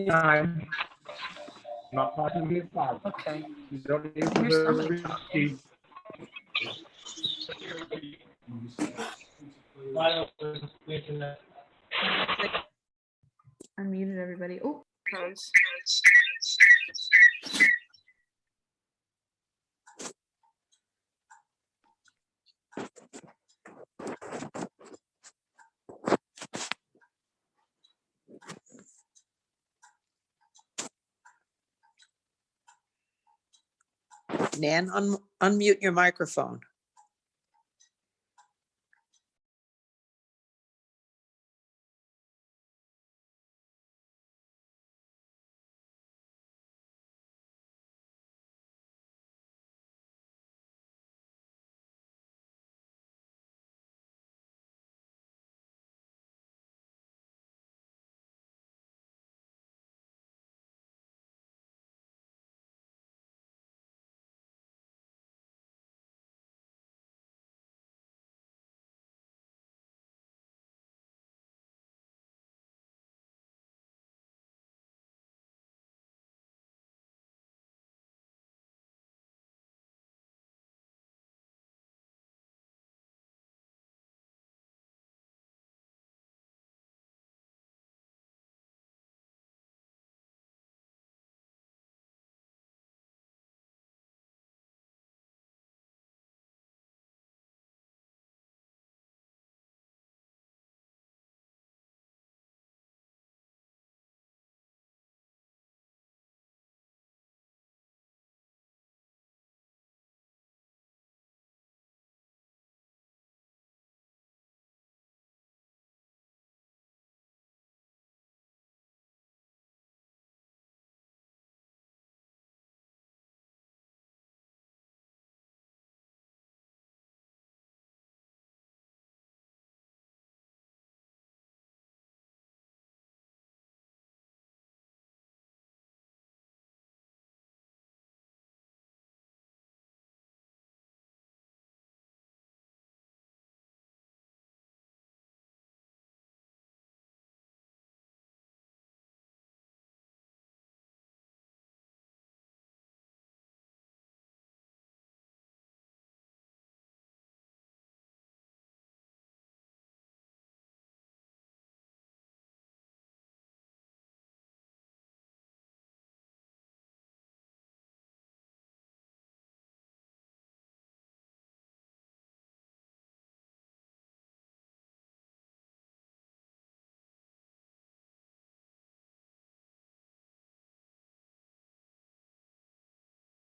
Time. Not possibly five. Okay. You don't need to Here's somebody repeat. I muted everybody. Oh, phones. Nan, unmute your microphone.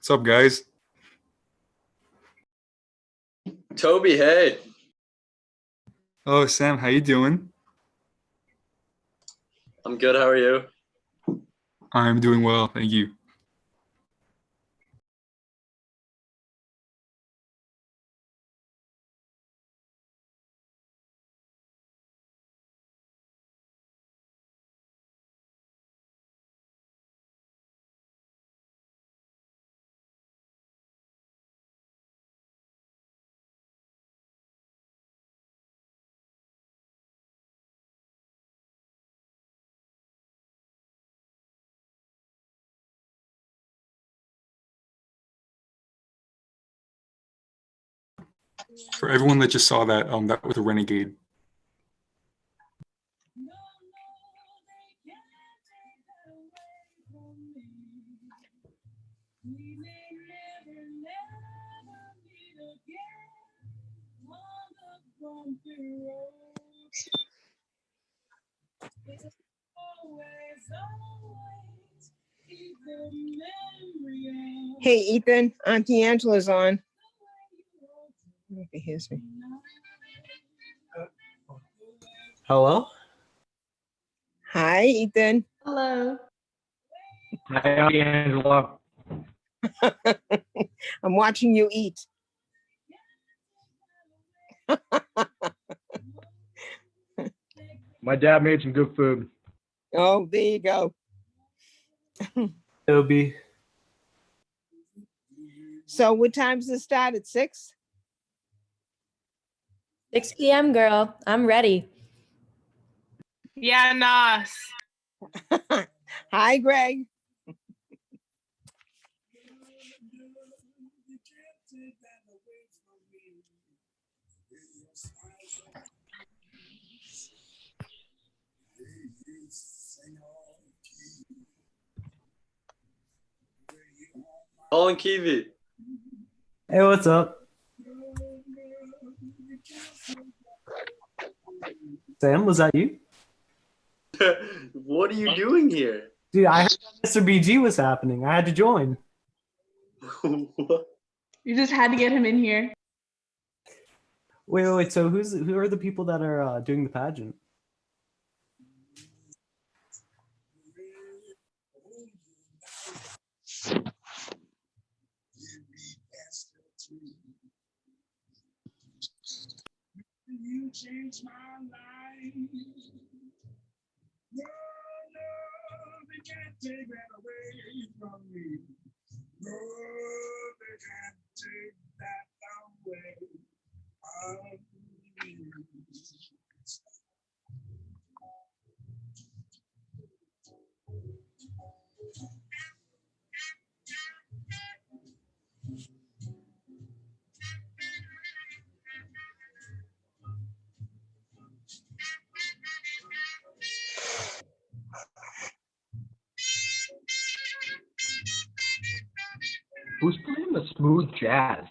What's up, guys? Toby, hey. Oh, Sam, how you doing? I'm good. How are you? I'm doing well, thank you. For everyone that just saw that, that was a renegade. Hey, Ethan, Auntie Angela's on. I don't know if he hears me. Hello? Hi, Ethan. Hello. Hi, Angela. I'm watching you eat. My dad made some good food. Oh, there you go. Toby. So what time does it start? At 6? 6 p.m. girl. I'm ready. Yeah, Nas. Hi, Greg. Colin Kiwi. Hey, what's up? Sam, was that you? What are you doing here? Dude, I heard Mr. BG was happening. I had to join. What? You just had to get him in here. Wait. So who are the people that are doing the pageant? You changed my life. No, they can't take that away from me. No, they can't take that away from me. Who's playing the smooth jazz?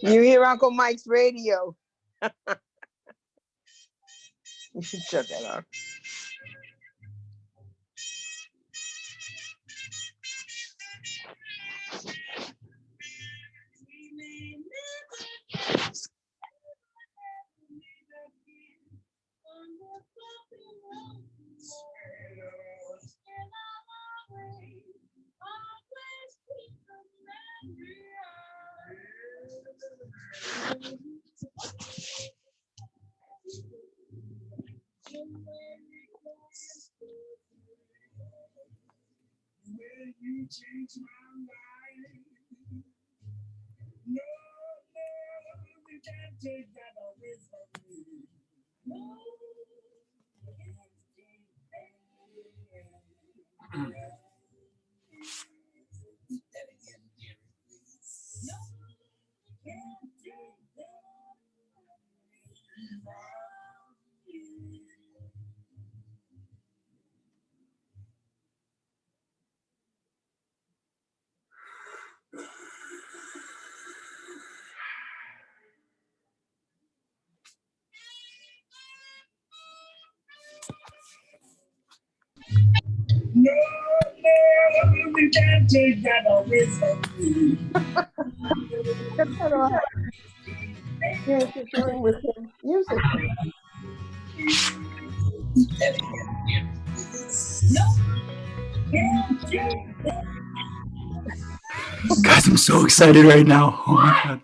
You hear Uncle Mike's radio. You should shut that off. You changed my life. No, you can't take that away from me. No, you can't take that away. Repeat that again, dear, please. No, you can't take that away from me. No, you can't take that away from me. Shut that off. You're interfering with his music. Guys, I'm so excited right now. Oh my God.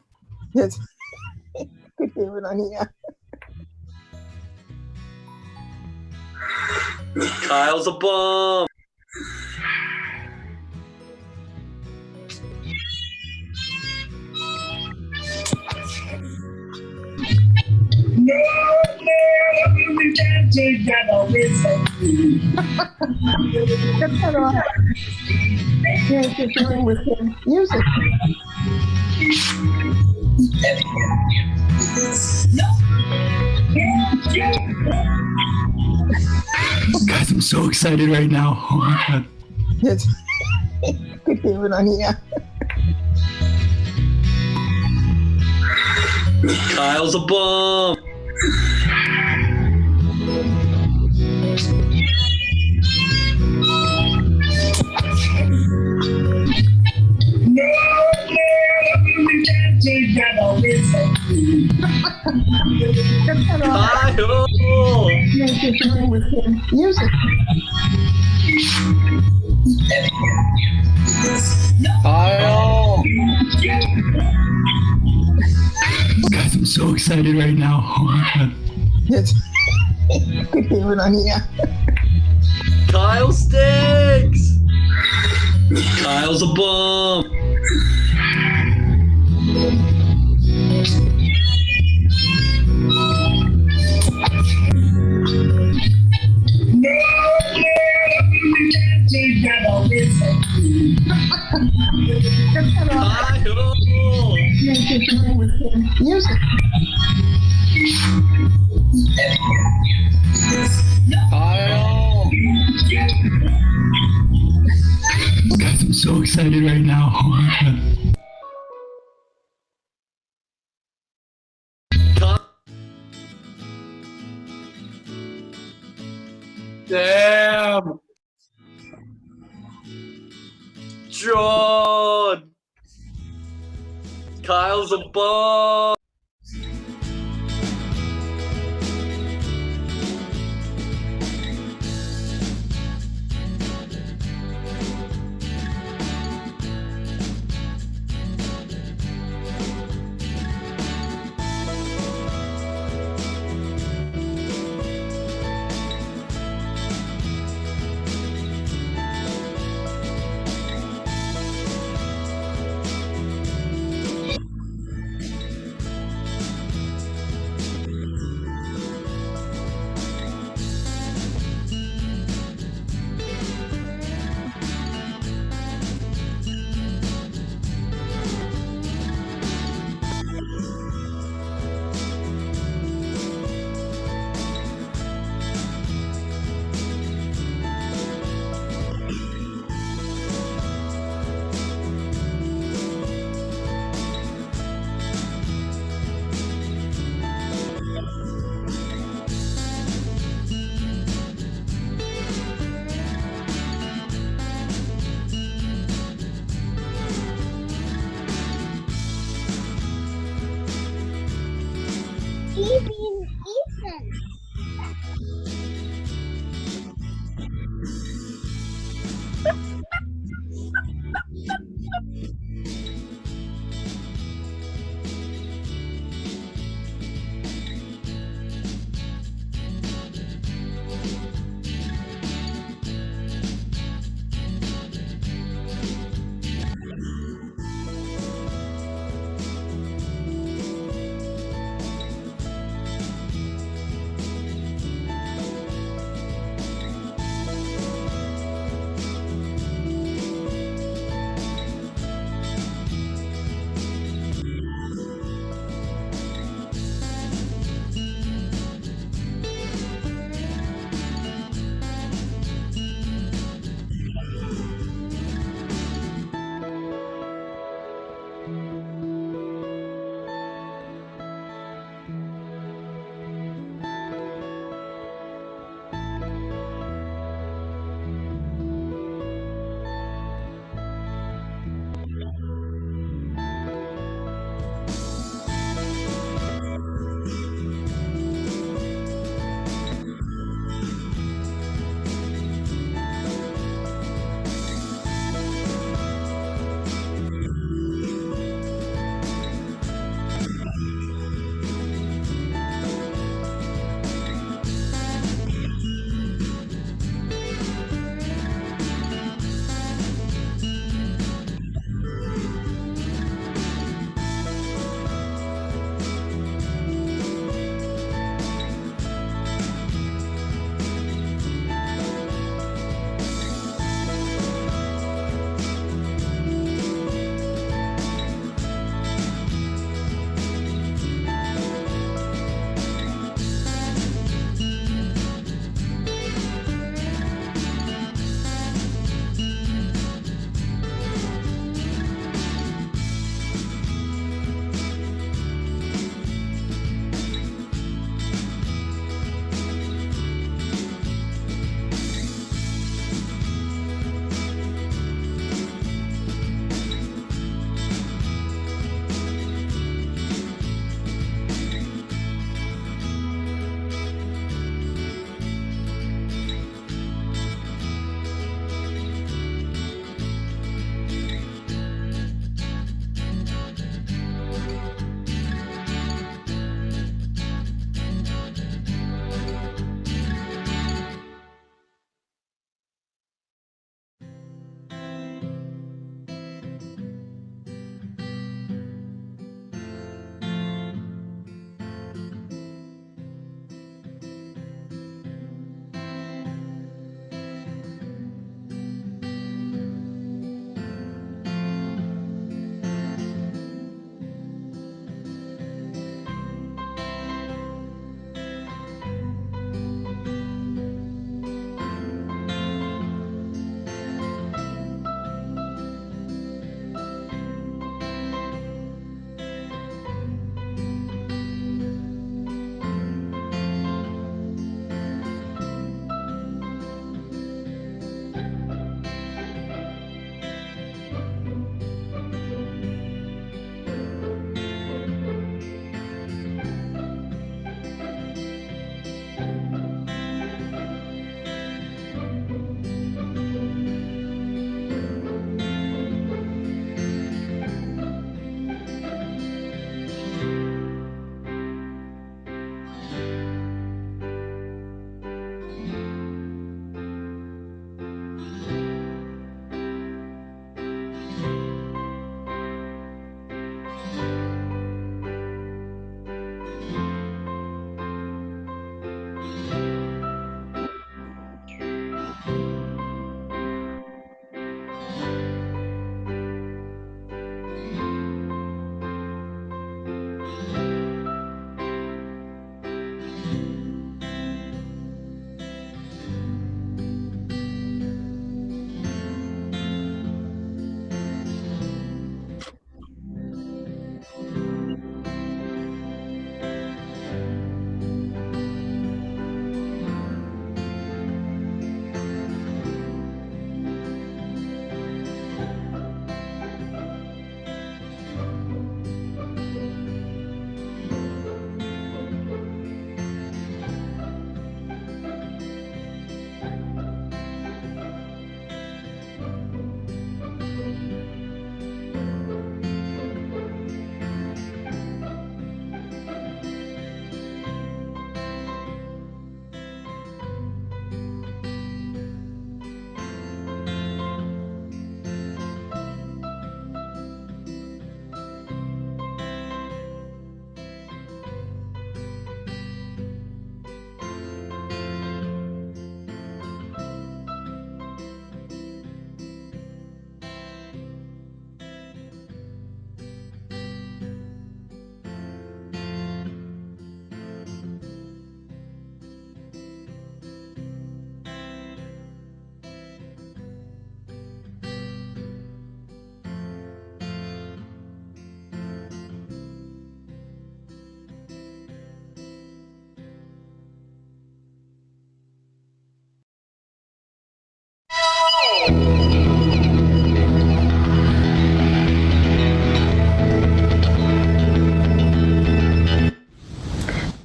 Yes. Could hear it on here. Kyle's a bum. No, you can't take that away from me. Shut that off. You're interfering with his music. Guys, I'm so excited right now. Oh my God. Yes. Could hear it on here. Kyle's a bum. No, you can't take that away from me. Shut that off. Kyle. You're interfering with his music. Kyle. Guys, I'm so excited right now. Oh my God. Yes. Could hear it on here. Kyle stinks. Kyle's a bum. Kyle! Guys, I'm so excited right now. Oh my God. Damn! John! Kyle's a bum!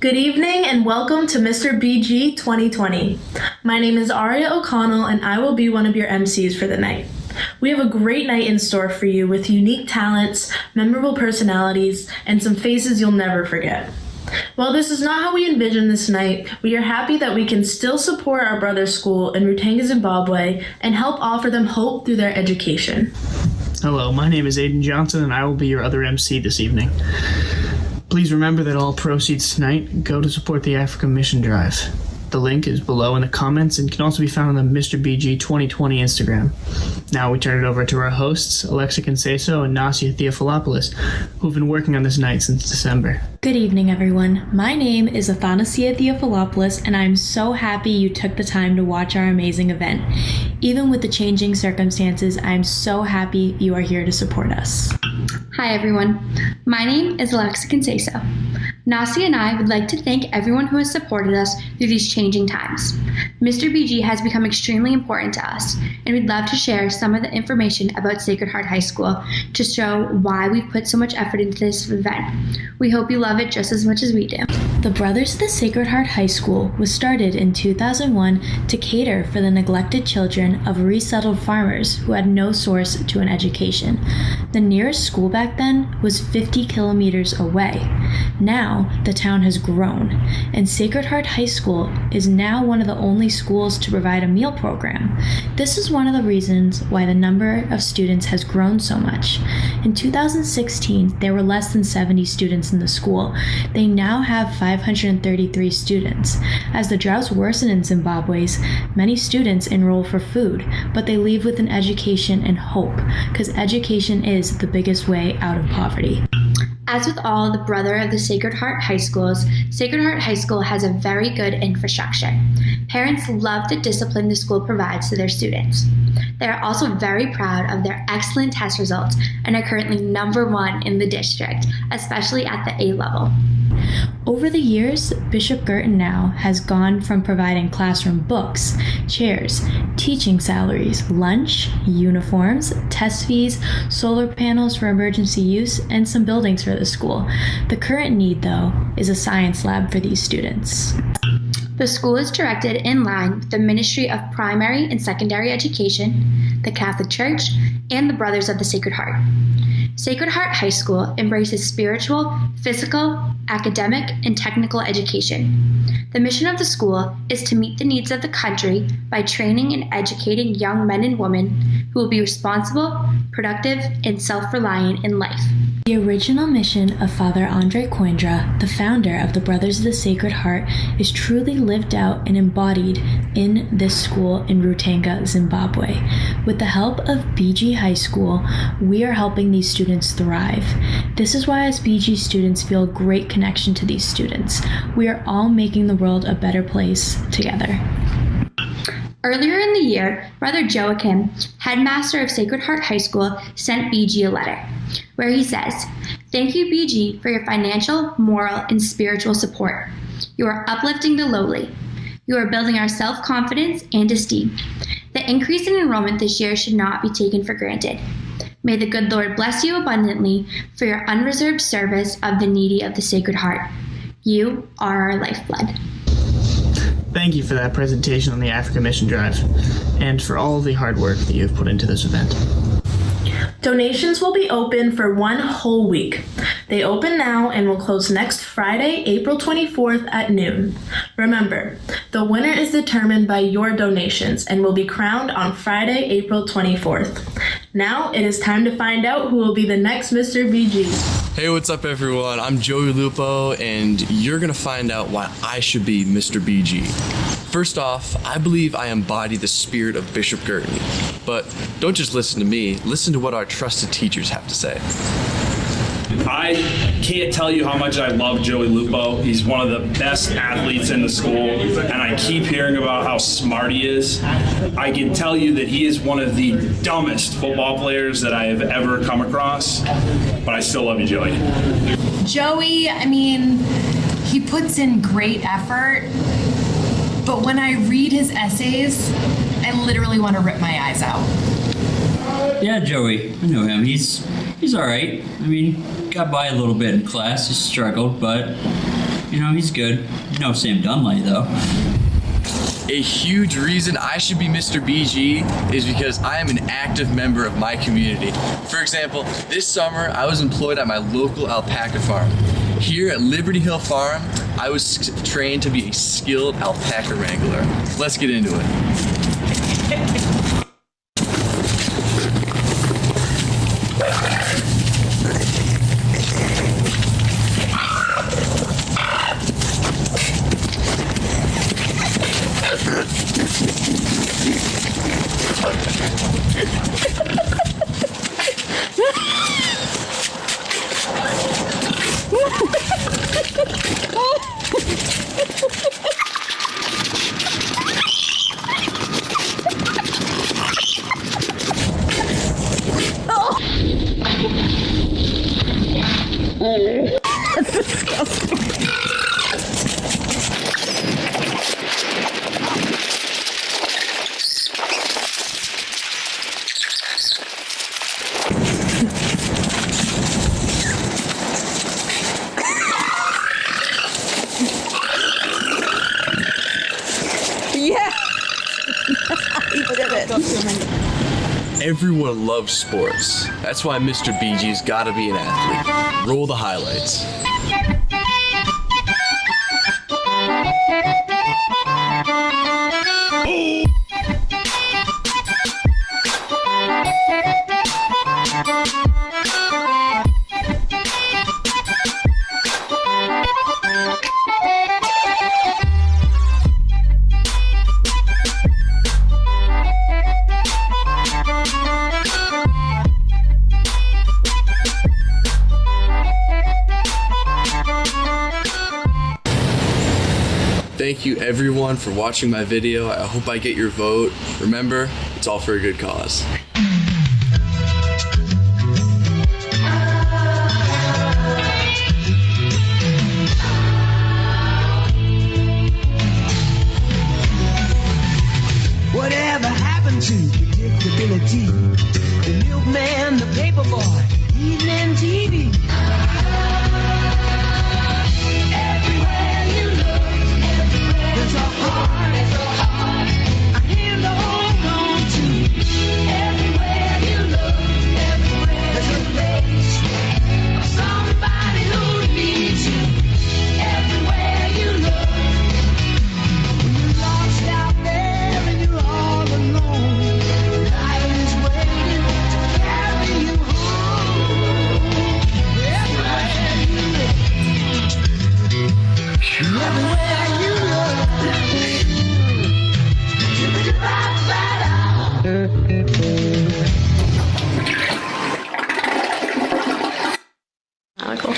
Good evening and welcome to Mr. BG 2020. My name is Aria O'Connell and I will be one of your MCs for the night. We have a great night in store for you with unique talents, memorable personalities, and some faces you'll never forget. While this is not how we envision this night, we are happy that we can still support our brother's school in Rutanga, Zimbabwe, and help offer them hope through their education. Hello, my name is Aiden Johnson and I will be your other MC this evening. Please remember that all proceeds tonight go to support the Africa Mission Drive. The link is below in the comments and can also be found on the Mr. BG 2020 Instagram. Now we turn it over to our hosts, Alexa Conceso and Nasia Theophilopoulos, who've been working on this night since December. Good evening, everyone. My name is Athanasia Theophilopoulos, and I'm so happy you took the time to watch our amazing event. Even with the changing circumstances, I'm so happy you are here to support us. Hi, everyone. My name is Alexa Conceso. Nasi and I would like to thank everyone who has supported us through these changing times. Mr. BG has become extremely important to us, and we'd love to share some of the information about Sacred Heart High School to show why we've put so much effort into this event. We hope you love it just as much as we do. The Brothers of the Sacred Heart High School was started in 2001 to cater for the neglected children of resettled farmers who had no source to an education. The nearest school back then was 50 kilometers away. Now, the town has grown, and Sacred Heart High School is now one of the only schools to provide a meal program. This is one of the reasons why the number of students has grown so much. In 2016, there were less than 70 students in the school. They now have 533 students. As the droughts worsen in Zimbabwe, many students enroll for food, but they leave with an education and hope, because education is the biggest way out of poverty. As with all the Brother of the Sacred Heart High Schools, Sacred Heart High School has a very good infrastructure. Parents love the discipline the school provides to their students. They are also very proud of their excellent test results and are currently #1 in the district, especially at the A level. Over the years, Bishop Girton now has gone from providing classroom books, chairs, teaching salaries, lunch, uniforms, test fees, solar panels for emergency use, and some buildings for the school. The current need, though, is a science lab for these students. The school is directed in line with the Ministry of Primary and Secondary Education, the Catholic Church, and the Brothers of the Sacred Heart. Sacred Heart High School embraces spiritual, physical, academic, and technical education. The mission of the school is to meet the needs of the country by training and educating young men and women who will be responsible, productive, and self-reliant in life. The original mission of Father Andre Coindra, the founder of the Brothers of the Sacred Heart, is truly lived out and embodied in this school in Rutanga, Zimbabwe. With the help of BG High School, we are helping these students thrive. This is why as BG students feel a great connection to these students. We are all making the world a better place together. Earlier in the year, Brother Joachim, headmaster of Sacred Heart High School, sent BG a letter where he says, "Thank you, BG, for your financial, moral, and spiritual support. You are uplifting the lowly. You are building our self-confidence and esteem. The increase in enrollment this year should not be taken for granted. May the good Lord bless you abundantly for your unreserved service of the needy of the Sacred Heart. You are our lifeblood." Thank you for that presentation on the Africa Mission Drive, and for all the hard work that you have put into this event. Donations will be open for 1 whole week. They open now and will close next Friday, April 24th at noon. Remember, the winner is determined by your donations and will be crowned on Friday, April 24th. Now it is time to find out who will be the next Mr. BG. Hey, what's up, everyone? I'm Joey Lupo, and you're gonna find out why I should be Mr. BG. First off, I believe I embody the spirit of Bishop Girton. But don't just listen to me, listen to what our trusted teachers have to say. I can't tell you how much I love Joey Lupo. He's one of the best athletes in the school, and I keep hearing about how smart he is. I can tell you that he is one of the dumbest football players that I have ever come across, but I still love you, Joey. Joey, I mean, he puts in great effort, but when I read his essays, I literally want to rip my eyes out. Yeah, Joey, I know him. He's all right. I mean, got by a little bit in class. He struggled, but You know, he's good. No Sam Dunley, though. A huge reason I should be Mr. BG is because I am an active member of my community. For example, this summer I was employed at my local alpaca farm. Here at Liberty Hill Farm, I was trained to be a skilled alpaca wrangler. Let's get into it. That's disgusting. Yeah. Look at it. Everyone loves sports. That's why Mr. BG's gotta be an athlete. Roll the highlights. Thank you everyone for watching my video. I hope I get your vote. Remember, it's all for a good cause. Whatever happened to predictability? The milkman, the paper boy, evening TV. Everywhere you look, there's a heart, a hand to hold on to. Everywhere you look, there's a place, somebody who needs you. Everywhere you look, when you're lost out there and you're all alone, life is waiting to carry you home. Everywhere you look, everywhere you look, Cool.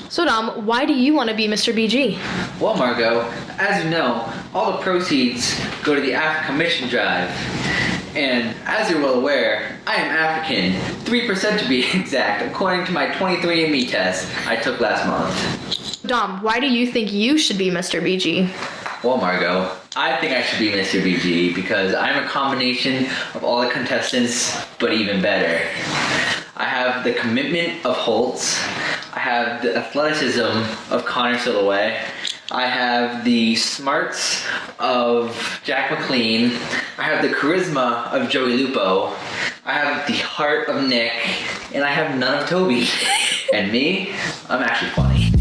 So Dom, why do you want to be Mr. BG? Well, Margot, as you know, all the proceeds go to the Africa Mission Drive. And as you're well aware, I am African, 3% to be exact, according to my 23andMe test I took last month. Dom, why do you think you should be Mr. BG? Well, Margot, I think I should be Mr. BG because I'm a combination of all the contestants, but even better. I have the commitment of Holtz. I have the athleticism of Connor Silhouette. I have the smarts of Jack McLean. I have the charisma of Joey Lupo. I have the heart of Nick. And I have none of Toby. And me, I'm actually funny.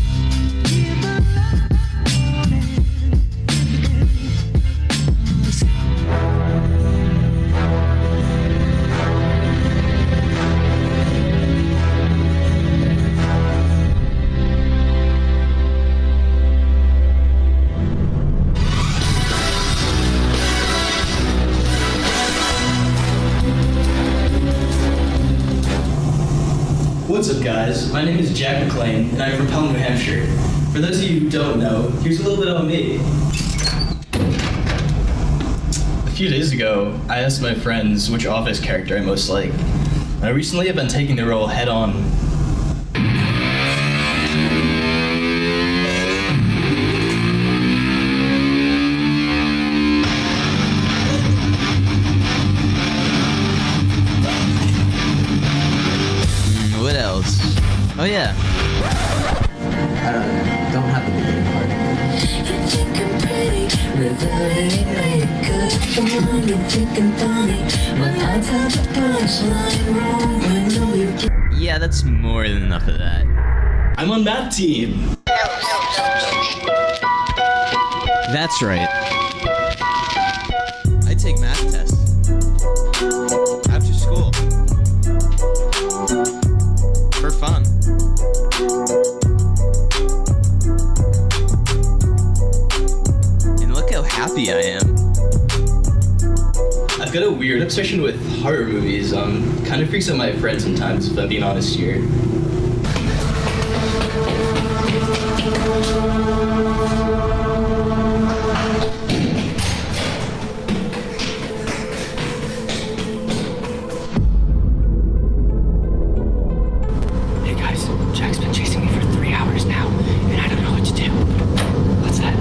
What's up, guys? My name is Jack McLean, and I'm from Pelham, New Hampshire. For those of you who don't know, here's a little bit about me. A few days ago, I asked my friends which Office character I most like. I recently have been taking the role head on. What else? Oh yeah. I don't have to be Yeah, that's more than enough of that. I'm on that team. That's right. I take math tests. After school. For fun. And look how happy I am. I've got a weird obsession with horror movies. Kind of freaks out my friends sometimes, if I'm being honest here. Hey guys, Jack's been chasing me for 3 hours now, and I don't know what to do. What's that?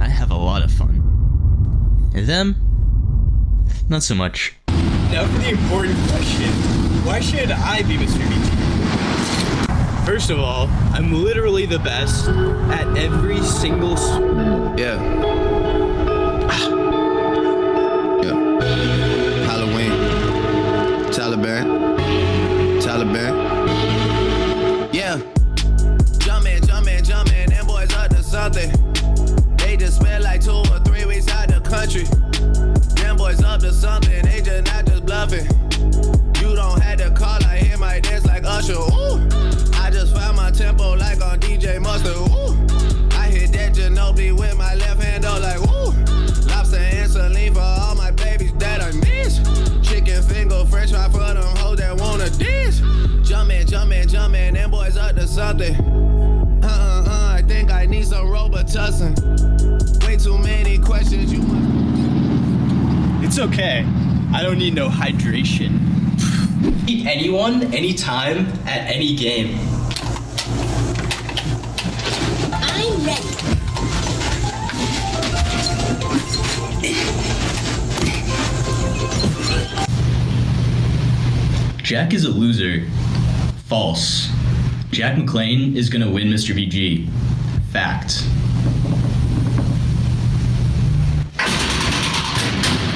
I have a lot of fun. And them? Not so much. Now for the important question. Why should I be Mr. BG? First of all, I'm literally the best at every single Yeah. Halloween. Taliban. Yeah. Jumpin', them boys up to something. They just spent like 2 or 3 weeks out the country. Them boys up to something, they just not just bluffing. You don't have to call, I hear my dance like Usher. Ooh. I just found my tempo like on DJ Mustard. Ooh. I hit that Ginobili with my left hand, though, like woo. Lobster and saline for all my babies that I miss. Chicken finger, french fry for them hoes that wanna dish. Jumpin', them boys up to something. I think I need some Robitussin. Way too many questions, you must. It's okay. I don't need no hydration. Beat anyone, anytime, at any game. I'm ready. Jack is a loser. False. Jack McClain is gonna win Mr. BG. Fact.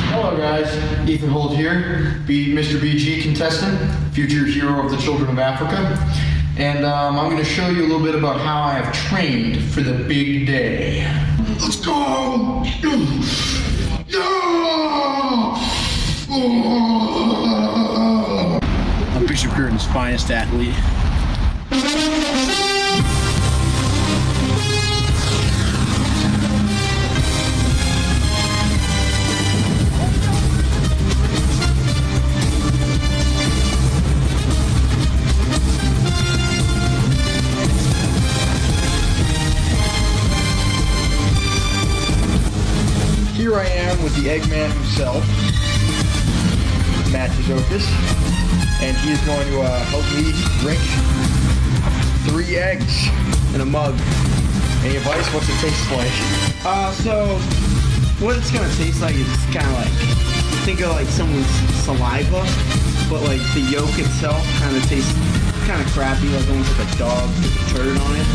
Hello guys, Ethan Holt here, Mr. BG contestant, future hero of the children of Africa. And I'm going to show you a little bit about how I have trained for the big day. Let's go! I'm Bishop Curtin's finest athlete. Here I am with the Eggman himself, Matt Tizokis, and he is going to help me drink 3 eggs in a mug. Any advice? What's it taste like? So what it's gonna taste like is kind of like, think of like someone's saliva, but like the yolk itself kind of tastes kind of crappy, like almost like a dog with a turd on it.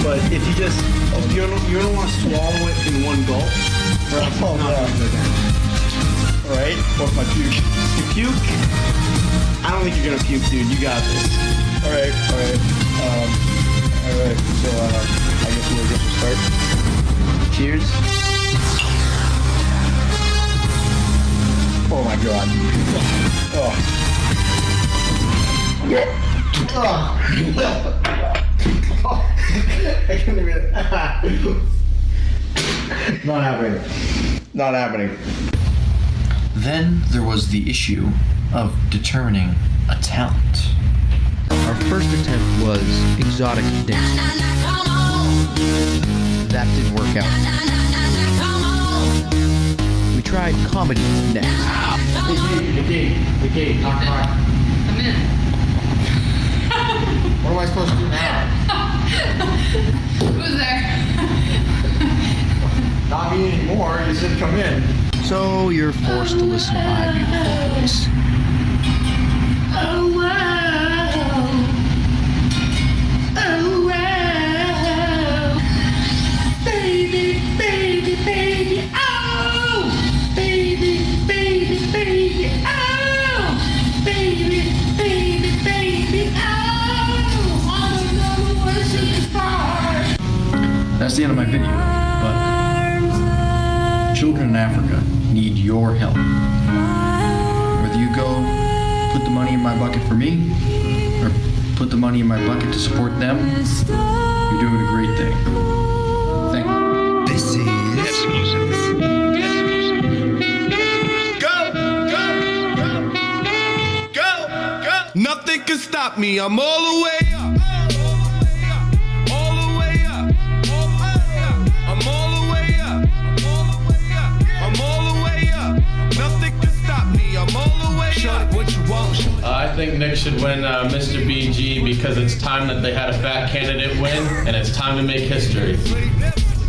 But if you just, you don't want to swallow it in one gulp, or else it's not gonna go down. Alright, what's my puke? You puke? I don't think you're gonna puke, dude. You got this. Alright. So, I guess we'll start. Cheers. Oh my god. I can't even. Not happening. Then there was the issue of determining a talent. Our first attempt was exotic dancing. That didn't work out. We tried comedy next. Hey, knock. Come in. What am I supposed to do now? Who's there? Not me anymore. You said come in. So you're forced to listen to my beautiful voice. Oh wow. Oh wow. that's the end of my video. But children in Africa need your help. Whether you go put the money in my bucket for me, or put the money in my bucket to support them, you're doing a great thing. Thank you. This is nothing can stop me. I'm all the way up. All the way up. I'm all the way up. I'm all the way up. Nothing can stop me. I'm all the way up. What you want? I think Nick should win Mr. BG because it's time that they had a fat candidate win, and it's time to make history.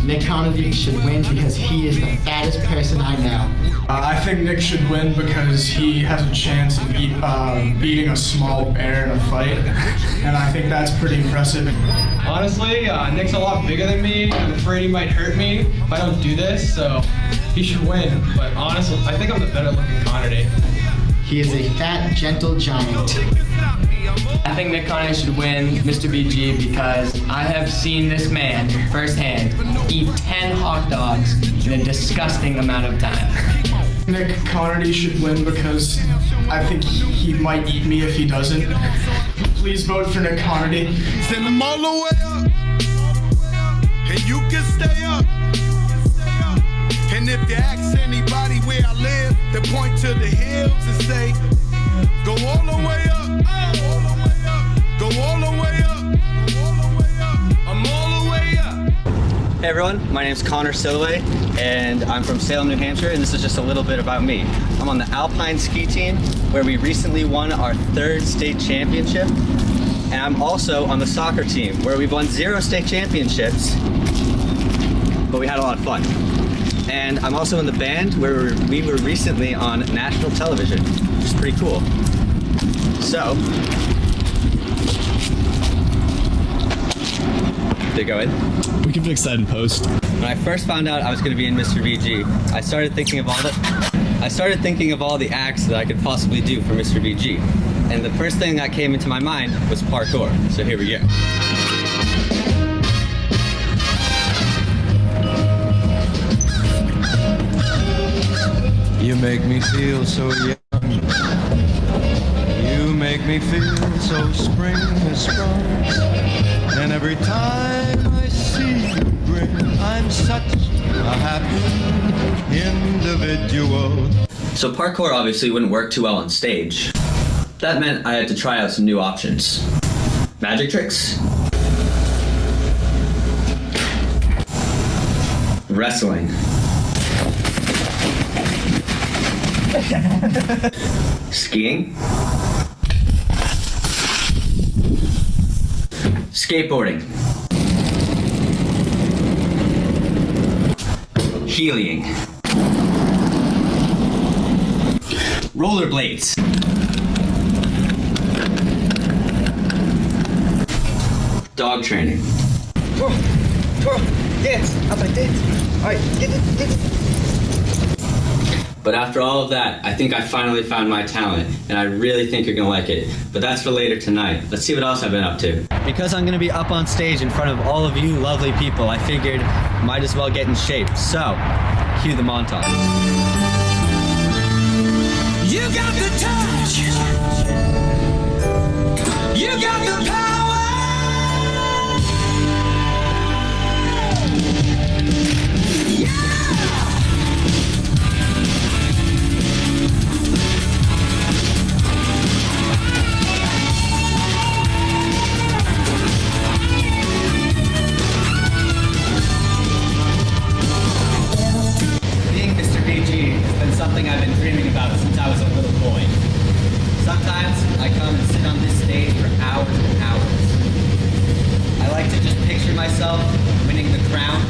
Nick Connerty should win because he is the fattest person I know. I think Nick should win because he has a chance of beating a small bear in a fight, and I think that's pretty impressive. Honestly, Nick's a lot bigger than me. I'm afraid he might hurt me if I don't do this, so he should win. But honestly, I think I'm the better looking candidate. He is a fat, gentle giant. I think Nick Connerty should win Mr. BG because I have seen this man firsthand eat 10 hot dogs in a disgusting amount of time. Nick Connerty should win because I think he might eat me if he doesn't. Please vote for Nick Connerty. Send them all the way up, and you can stay up. And if you ask anybody where I live, they point to the hills and say, go all the way up, go all the way up, I'm all the way up. Hey everyone, my name is Connor Silway, and I'm from Salem, New Hampshire, and this is just a little bit about me. I'm on the Alpine ski team, where we recently won our 3rd state championship, and I'm also on the soccer team, where we've won 0 state championships, but we had a lot of fun. And I'm also in the band, where we were recently on national television, which is pretty cool. So, they go in. We can fix that in post. When I first found out I was going to be in Mr. BG, I started thinking of all the acts that I could possibly do for Mr. BG. And the first thing that came into my mind was parkour. So here we go. You make me feel so young. You make me feel so spring is sprung. And every time I see you grin, I'm such a happy individual. So parkour obviously wouldn't work too well on stage. That meant I had to try out some new options. Magic tricks. Wrestling. Skiing. Skateboarding. Healing. Rollerblades. Dog training. Twirl, dance, up and dance. All right, get it. But after all of that, I think I finally found my talent, and I really think you're gonna like it. But that's for later tonight. Let's see what else I've been up to. Because I'm gonna be up on stage in front of all of you lovely people, I figured might as well get in shape. So, cue the montage. You got the touch. You got the power. Something I've been dreaming about since I was a little boy. Sometimes I come and sit on this stage for hours and hours. I like to just picture myself winning the crown.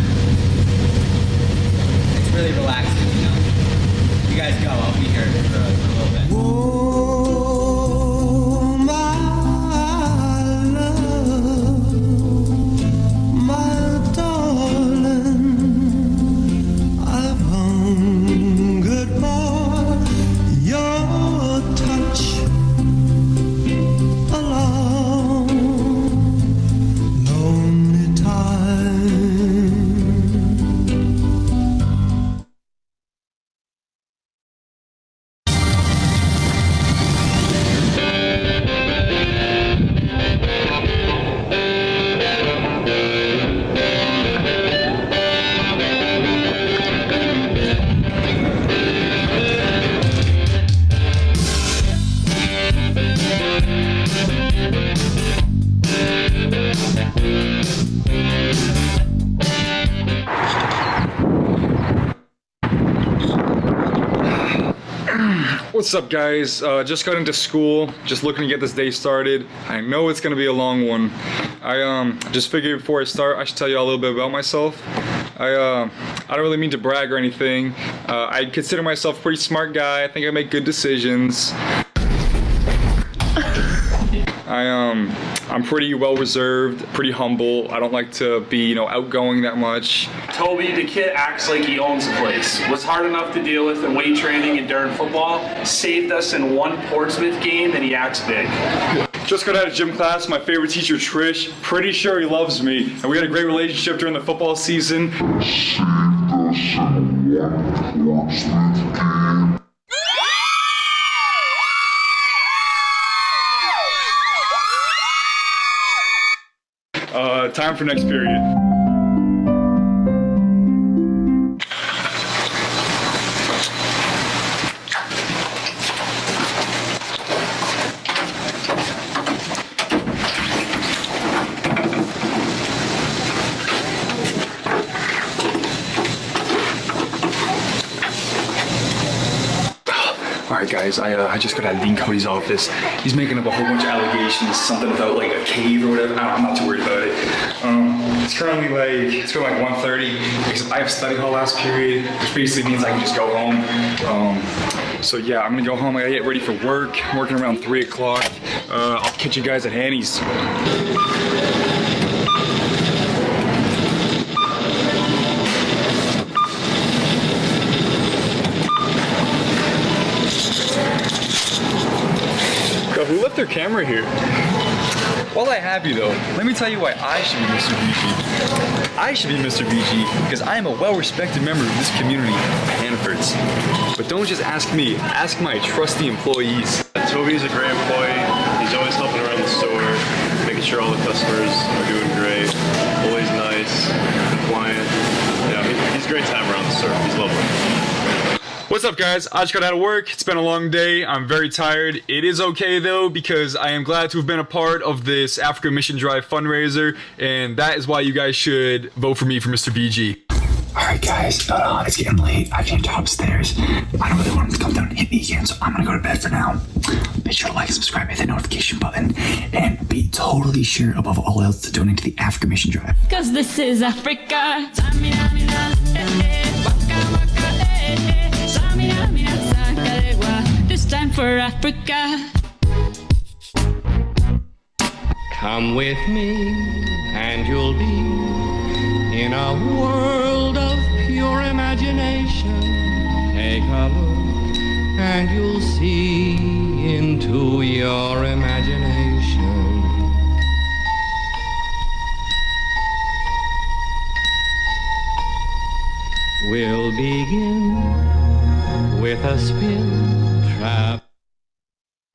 It's really relaxing, you know. You guys go, I'll be here for a little bit. Oh, my love, my darling, I've hungered for your touch a long, lonely time. What's up, guys? Just got into school, just looking to get this day started. I know it's gonna be a long one. I just figured before I start, I should tell you all a little bit about myself. I don't really mean to brag or anything. I consider myself a pretty smart guy. I think I make good decisions. I'm pretty well reserved, pretty humble. I don't like to be, you know, outgoing that much. Toby, the kid acts like he owns the place. Was hard enough to deal with in weight training and during football. Saved us in one Portsmouth game, and he acts big. Just got out of gym class. My favorite teacher, Trish. Pretty sure he loves me. And we had a great relationship during the football season. Time for next period. Alright guys, I just got out of Dean Cody's office. He's making up a whole bunch of allegations, something about like a cave or whatever. I'm not too worried about it. It's currently like 1:30 because I have study hall last period, which basically means I can just go home. So yeah, I'm gonna go home. I gotta get ready for work. I'm working around 3 o'clock. I'll catch you guys at Hanny's. Who left their camera here? While I have you though, let me tell you why I should be Mr. BG. I should be Mr. BG because I am a well-respected member of this community of Hannaford's. But don't just ask me, ask my trusty employees. Toby's a great employee. He's always helping around the store, making sure all the customers are doing great. Always nice, compliant. Yeah, he's a great time around the store. He's lovely. What's up, guys? I just got out of work. It's been a long day. I'm very tired. It is okay though because I am glad to have been a part of this Africa Mission Drive fundraiser, and that is why you guys should vote for me for Mr. BG. Alright guys, it's getting late. I can't talk upstairs. I don't really want him to come down and hit me again, so I'm gonna go to bed for now. Be sure to like and subscribe, hit the notification button, and be totally sure above all else to donate to the Africa Mission Drive. Cause this is Africa. This time for Africa. Come with me and you'll be in a world of pure imagination. Take a look and you'll see into your imagination. We'll begin with a spin trap.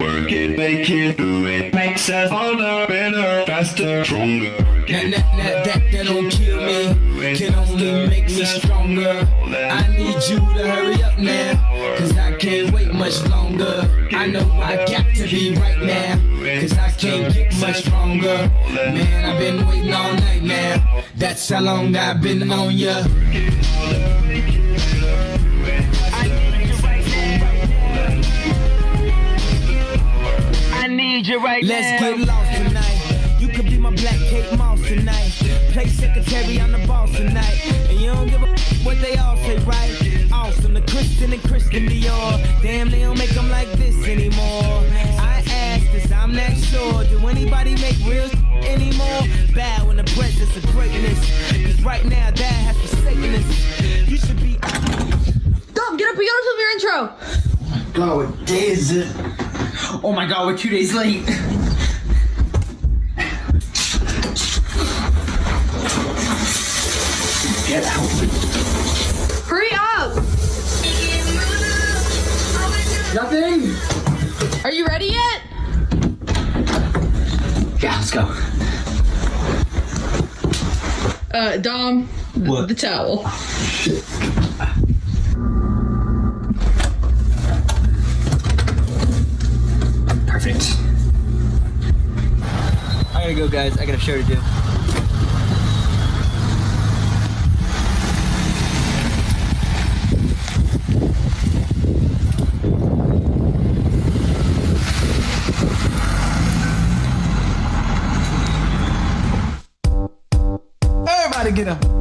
Work it, make it, do it. Makes us harder, better, faster, stronger. That don't kill me, can only make me stronger. I need you to hurry up now, cause I can't wait much longer. I know I got to be right now, cause I can't get much stronger. Man, I've been waiting all night now, that's how long I've been on ya. I need you right now. Let's get lost tonight. You could be my black Kate Moss tonight. Play secretary, I'm the boss tonight. And you don't give a what they all say, right? Awesome, the Christian and Christian Dior. Damn, they don't make them like this anymore. I ask this, I'm not sure. Do anybody make real anymore? Bow in the presence of greatness. Cause right now, that has forsaken us. You should be. Dom, get up, we gotta film your intro. God, what day is it? Oh my god, we're 2 days late. Get out. Hurry up! Nothing? Are you ready yet? Yeah, let's go. Dom, what? The towel. Perfect. I gotta go, guys. I got a show to do. get a.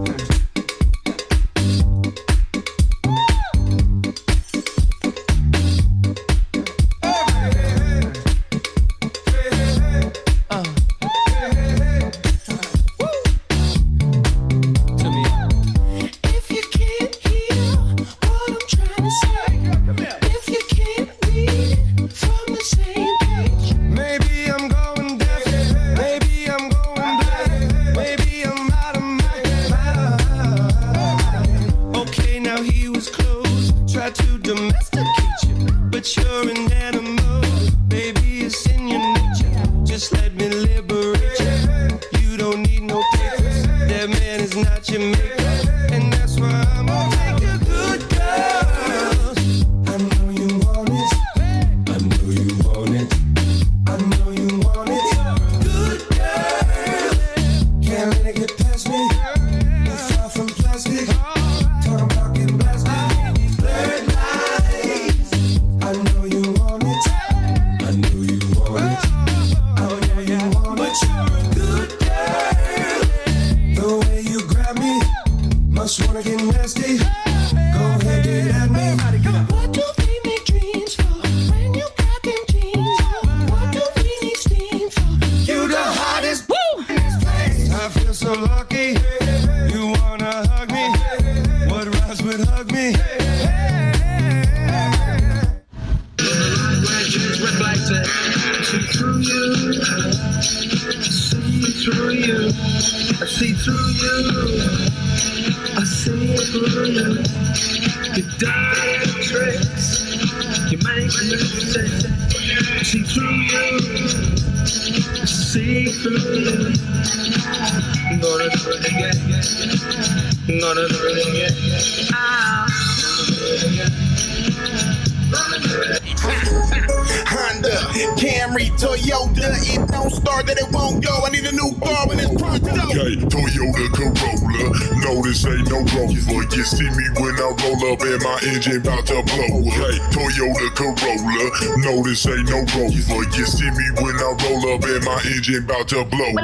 Honda, Camry, Toyota, it don't start that it won't go. I need a new car when it's pronto. Okay, Toyota Corolla, no this ain't no Rover. You see me when I roll up and my engine about to blow. Hey, Toyota Corolla, no this ain't no Rover. You see me when I roll up and my engine about to blow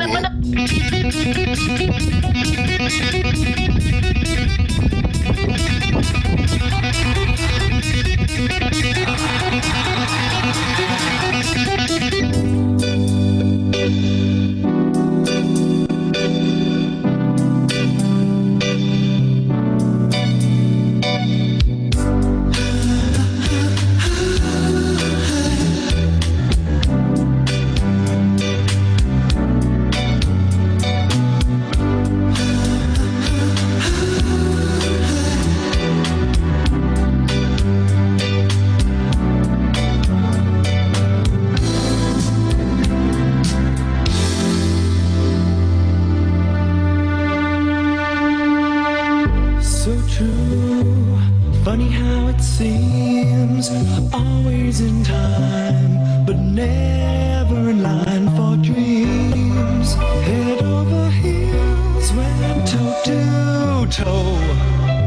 Funny how it seems, always in time, but never in line for dreams. Head over heels, went toe to toe.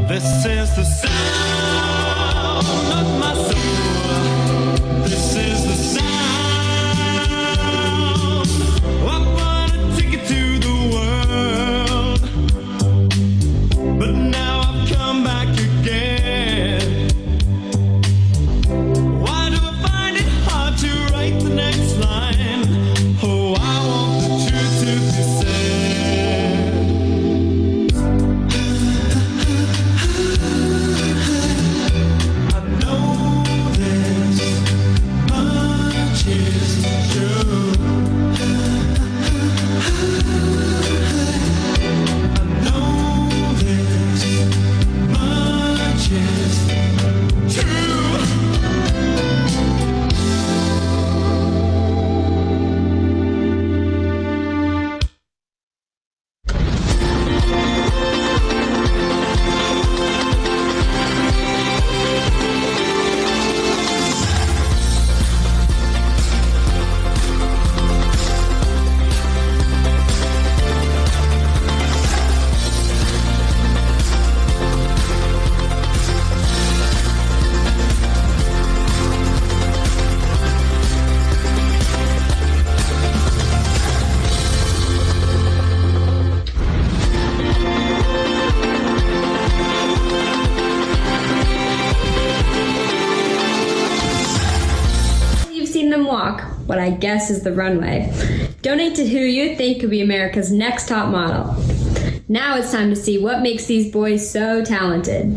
This is the sound of my soul. This is the sound. I wanna take it to the world, but now I've come back again. The next line. Oh, I want the truth to be said. what I guess is the runway. Donate to who you think could be America's next top model. Now it's time to see what makes these boys so talented.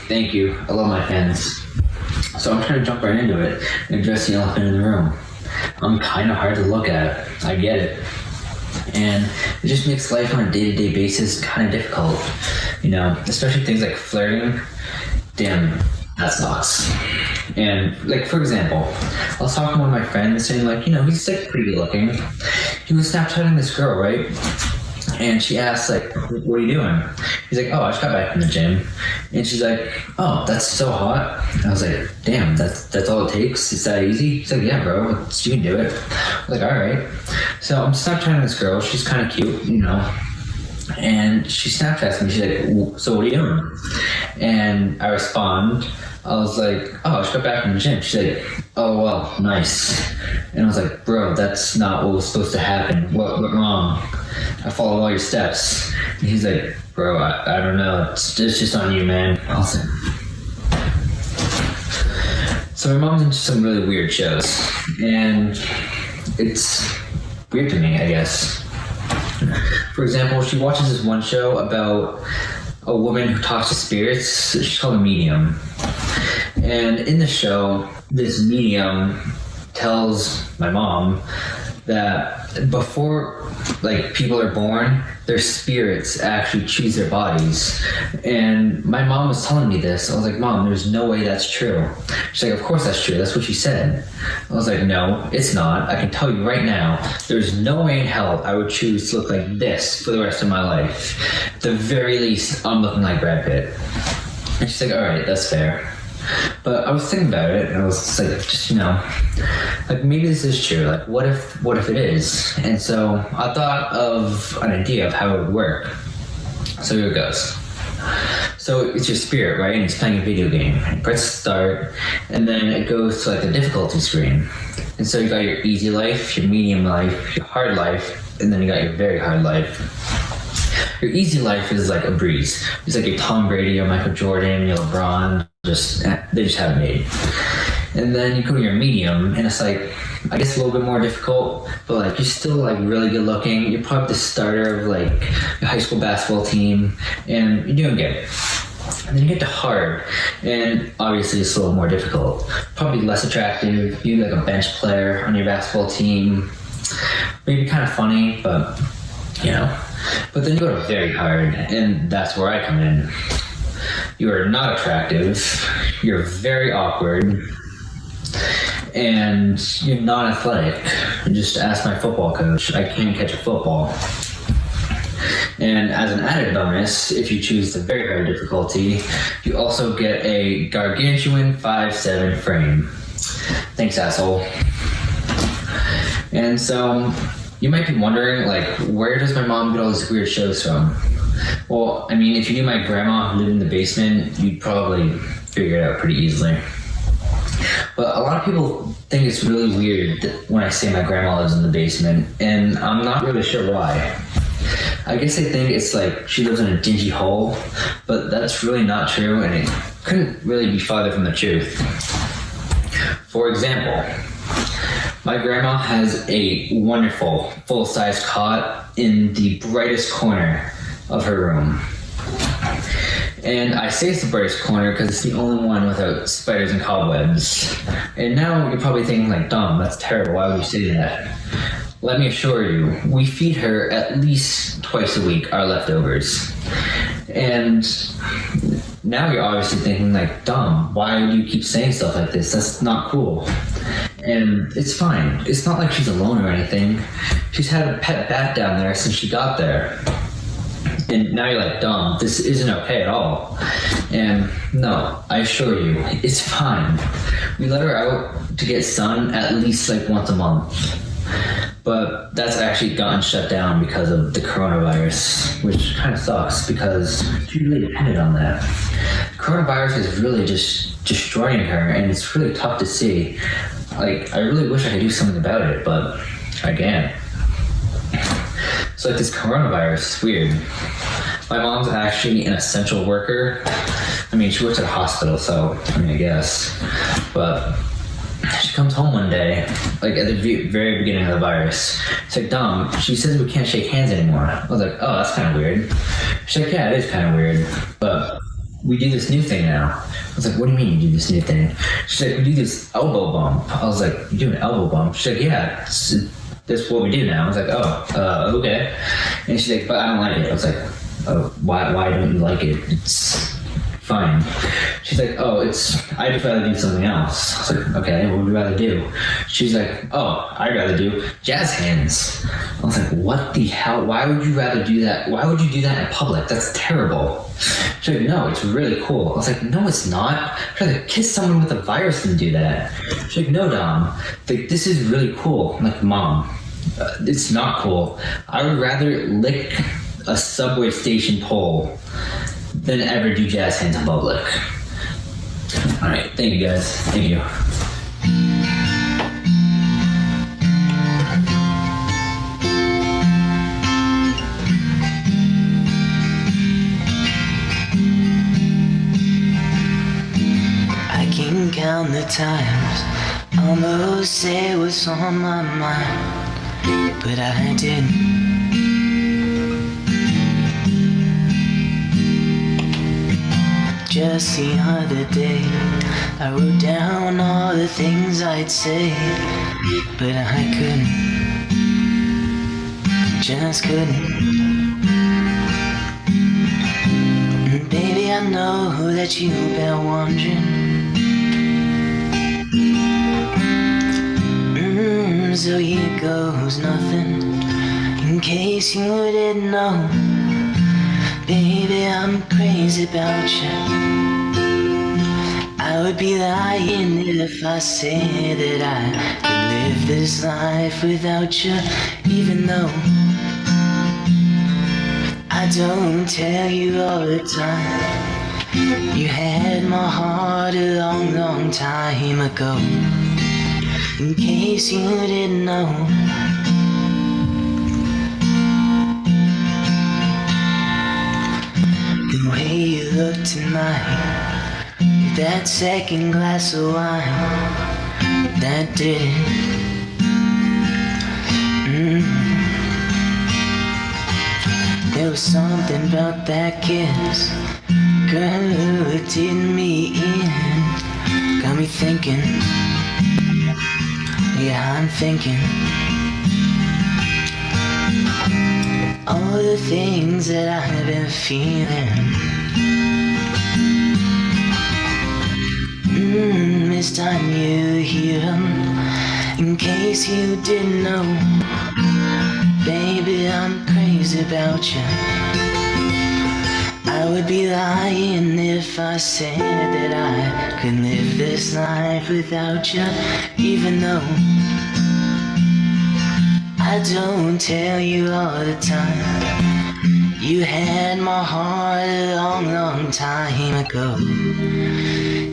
Thank you. I love my fans. So I'm trying to jump right into it and address the elephant in the room. I'm kind of hard to look at. I get it. And it just makes life on a day-to-day basis kind of difficult. You know, especially things like flirting. Damn, that sucks. And, like, for example, I was talking to one of my friends saying, like, you know, he's, like, pretty good looking. He was Snapchatting this girl, right? And she asked, like, what are you doing? He's like, oh, I just got back from the gym. And she's like, oh, that's so hot. And I was like, damn, that's all it takes? It's that easy? He's like, yeah, bro, you can do it. I was like, all right. So I'm Snapchatting this girl. She's kind of cute, you know. And she Snapchats me. She's like, so what are you doing? And I respond. I was like, oh, I just got back from the gym. She's like, oh, well, nice. And I was like, bro, that's not what was supposed to happen. What went wrong? I followed all your steps. And he's like, bro, I don't know. It's just on you, man. I was like... So my mom's into some really weird shows. And it's weird to me, I guess. For example, she watches this one show about a woman who talks to spirits. She's called a medium. And in the show, this medium tells my mom that before like people are born, their spirits actually choose their bodies. And my mom was telling me this. I was like, Mom, there's no way that's true. She's like, of course that's true. That's what she said. I was like, no, it's not. I can tell you right now, there's no way in hell I would choose to look like this for the rest of my life. At the very least, I'm looking like Brad Pitt. And she's like, all right, that's fair. But I was thinking about it, and I was like, just, you know, like maybe this is true. Like, what if it is? And so I thought of an idea of how it would work. So here it goes. So it's your spirit, right? And it's playing a video game. You press start, and then it goes to like the difficulty screen. And so you got your easy life, your medium life, your hard life, and then you got your very hard life. Your easy life is like a breeze. It's like your Tom Brady, your Michael Jordan, your LeBron. They just have it made. And then you go to your medium, and it's like, I guess a little bit more difficult, but like you're still like really good looking. You're probably the starter of like your high school basketball team, and you're doing good. And then you get to hard, and obviously it's a little more difficult. Probably less attractive. You're like a bench player on your basketball team. Maybe kind of funny, but you know. But then you go to very hard, and that's where I come in. You are not attractive, you're very awkward, and you're not athletic. Just ask my football coach. I can't catch a football. And as an added bonus, if you choose the very hard difficulty, you also get a gargantuan 5'7" frame. Thanks, asshole. And so you might be wondering, like, where does my mom get all these weird shows from? Well, I mean, if you knew my grandma lived in the basement, you'd probably figure it out pretty easily. But a lot of people think it's really weird when I say my grandma lives in the basement, and I'm not really sure why. I guess they think it's like she lives in a dingy hole, but that's really not true, and it couldn't really be farther from the truth. For example, my grandma has a wonderful full-size cot in the brightest corner of her room. And I say it's the brightest corner because it's the only one without spiders and cobwebs. And now you're probably thinking like, Dom, that's terrible. Why would you say that? Let me assure you, we feed her at least twice a week our leftovers. And now you're obviously thinking like, Dom, why do you keep saying stuff like this? That's not cool. And it's fine. It's not like she's alone or anything. She's had a pet bat down there since she got there. And now you're like, Dom, this isn't okay at all. And no, I assure you, it's fine. We let her out to get sun at least like once a month. But that's actually gotten shut down because of the coronavirus, which kind of sucks because she really depended on that. Coronavirus is really just destroying her, and it's really tough to see. Like, I really wish I could do something about it, but I can't. So like this coronavirus, it's weird. My mom's actually an essential worker. I mean, she works at a hospital, so I mean, I guess. But she comes home one day, like at the very beginning of the virus. She's like, Dom, she says we can't shake hands anymore. I was like, oh, that's kind of weird. She's like, yeah, it is kind of weird, but we do this new thing now. I was like, what do you mean you do this new thing? She's like, we do this elbow bump. I was like, you do an elbow bump? She's like, yeah, that's what we do now. I was like, oh, okay. And she's like, but I don't like it. I was like, oh, why don't you like it? It's fine. She's like, oh, I'd rather do something else. I was like, okay, what would you rather do? She's like, oh, I'd rather do jazz hands. I was like, what the hell? Why would you rather do that? Why would you do that in public? That's terrible. She's like, no, it's really cool. I was like, no, it's not. I'd rather kiss someone with a virus than do that. She's like, no, Dom, like, this is really cool. I'm like, Mom, it's not cool. I would rather lick a subway station pole than ever do jazz hands in public. All right, thank you guys. Thank you. I can count the times, almost say what's on my mind, but I didn't. Just the other day, I wrote down all the things I'd say, but I couldn't. just couldn't. Baby, I know that you've been wondering. So here goes nothing. In case you didn't know, baby, I'm crazy about you. I would be lying if I said that I could live this life without you, even though I don't tell you all the time. You had my heart a long, long time ago. In case you didn't know, the way you look tonight, with that second glass of wine, that did it. There was something about that kiss, girl, it did me in. Got me thinking, yeah, I'm thinking all the things that I've been feeling. This time you hear them. In case you didn't know, baby, I'm crazy about you. I would be lying if I said that I could live this life without you, even though I don't tell you all the time. You had my heart a long, long time ago.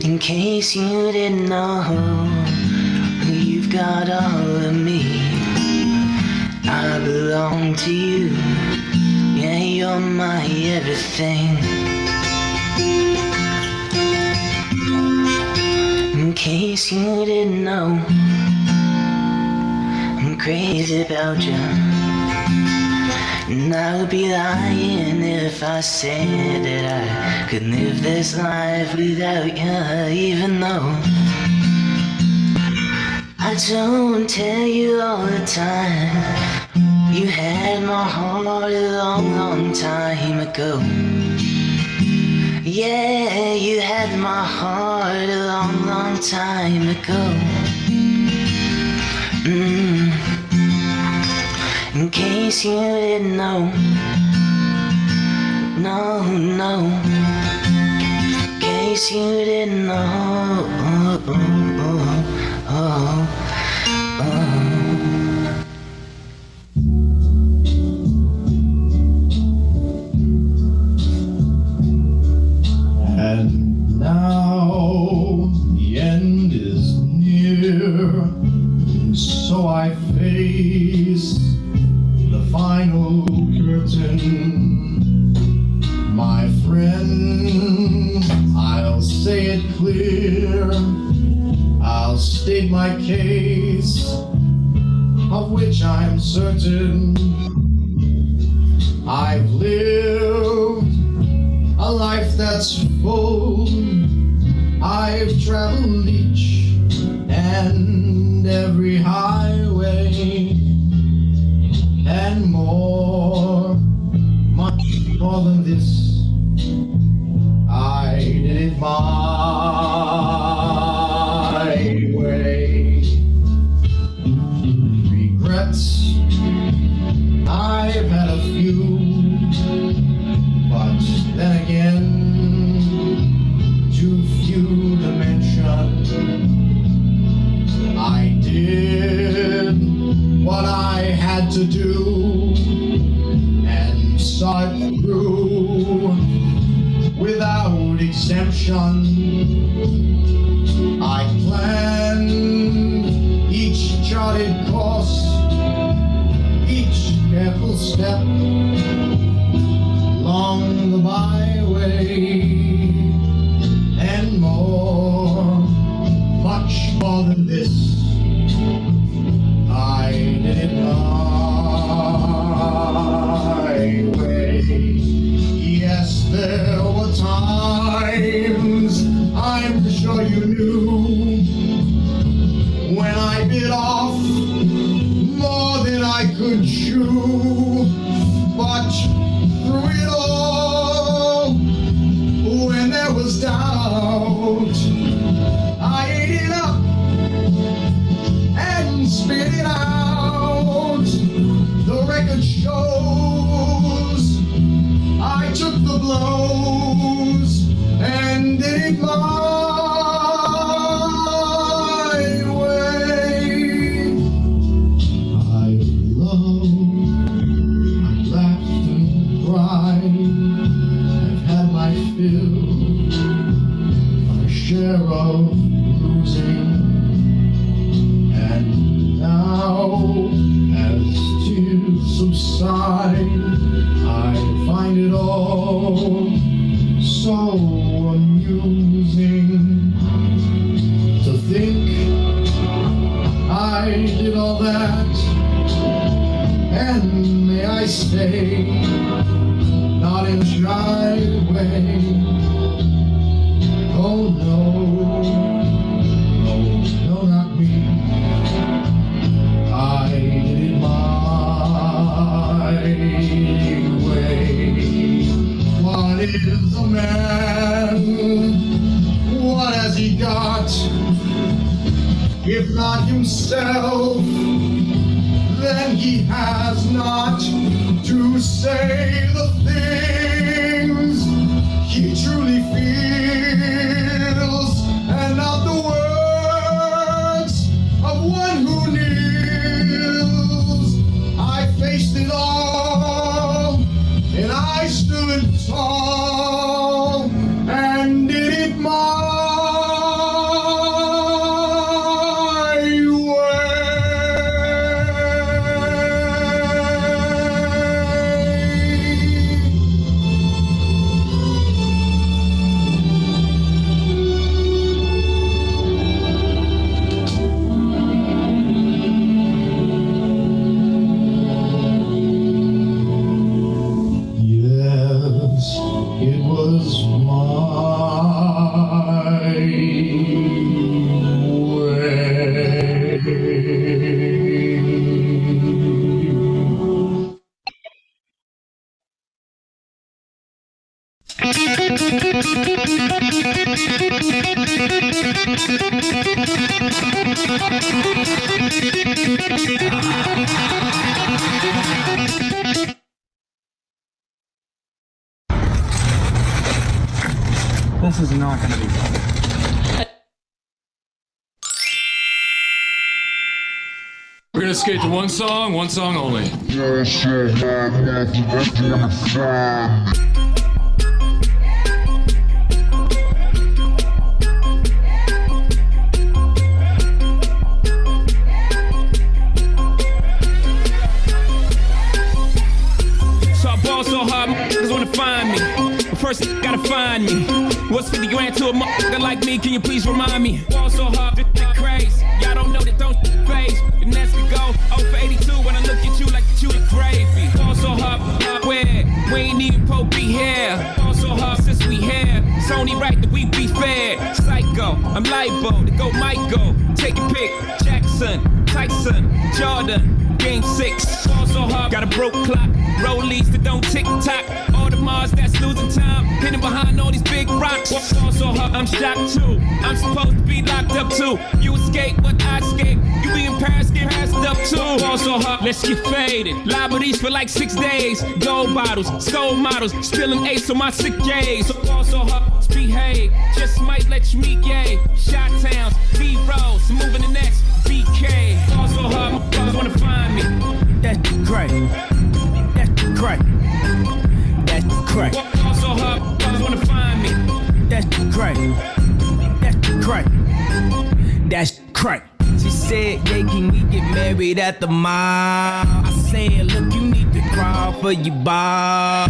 In case you didn't know, you've got all of me. I belong to you. Yeah, you're my everything. In case you didn't know, I'm crazy about you. And I would be lying if I said that I could live this life without you, even though I don't tell you all the time. You had my heart a long, long time ago. Yeah, you had my heart a long, long time ago. In case you didn't know, no, no. In case you didn't know, And now the end is near, so I face the final curtain. My friend, I'll say it clear, I'll state my case, of which I'm certain. I've lived a life that's full. I've traveled each and every highway and more, much more than this. I did it my way. Regrets, I've had a few, but then again, too few to mention. I did what I had to do and saw it through without exemption. I planned each charted course, each careful step along the byway, and more, much more than this. I did it my way. Yes, there were times, I'm sure you knew, when I bit off more than I could chew. it my way. I've loved, I've laughed and cried, I've had my fill, my share of losing, and now as tears subside, I find it all so amusing to think I did all that, and may I say, not in a shy way. Oh no, no, not me. I did it my way. What is a man? What has he got? If not himself, then he has not to say the things he truly feels, and not the words of one who kneels. I faced it all, and I stood tall, and did it my This is not going to be fun. We're gonna skate to one song only. So I ball so hard, niggas wanna find me. But first, gotta find me. What's 50 grand to a motherfucker like me? Can you please remind me? Ball so hard, this crazy. Y'all don't know that don't phase. And that's the go. 0 for 82 when I look at you like you the gravy. Ball so hard, where? We ain't even Pope be here. Ball so hard since we here. It's only right that we be fair. Psycho, I'm libo to go Michael. Take a pick. Jackson, Tyson, Jordan. Game 6, ball so hard, got a broke clock. Rollies that don't tick-tock. All the Mars that's losing time. Hidden behind all these big rocks. Ball so hard, I'm shocked too. I'm supposed to be locked up too. You escape, but I escape. You be in Paris, get passed up too. Ball so hard, let's get faded. Liberties for like 6 days. Gold bottles, soul models. Spilling ace on my sick days. So ball so hard, behave. Just might let you meet gay. Shot towns, B-rolls, moving the next BK. Ball so hard, motherfuckers wanna find me. That's crack. That's crack. That's crack. Ball so hard, motherfuckers wanna find me. That's crack. That's crack. That's crack. She said, yeah, can we get married at the mall? I said, look, you need to crawl for your bar.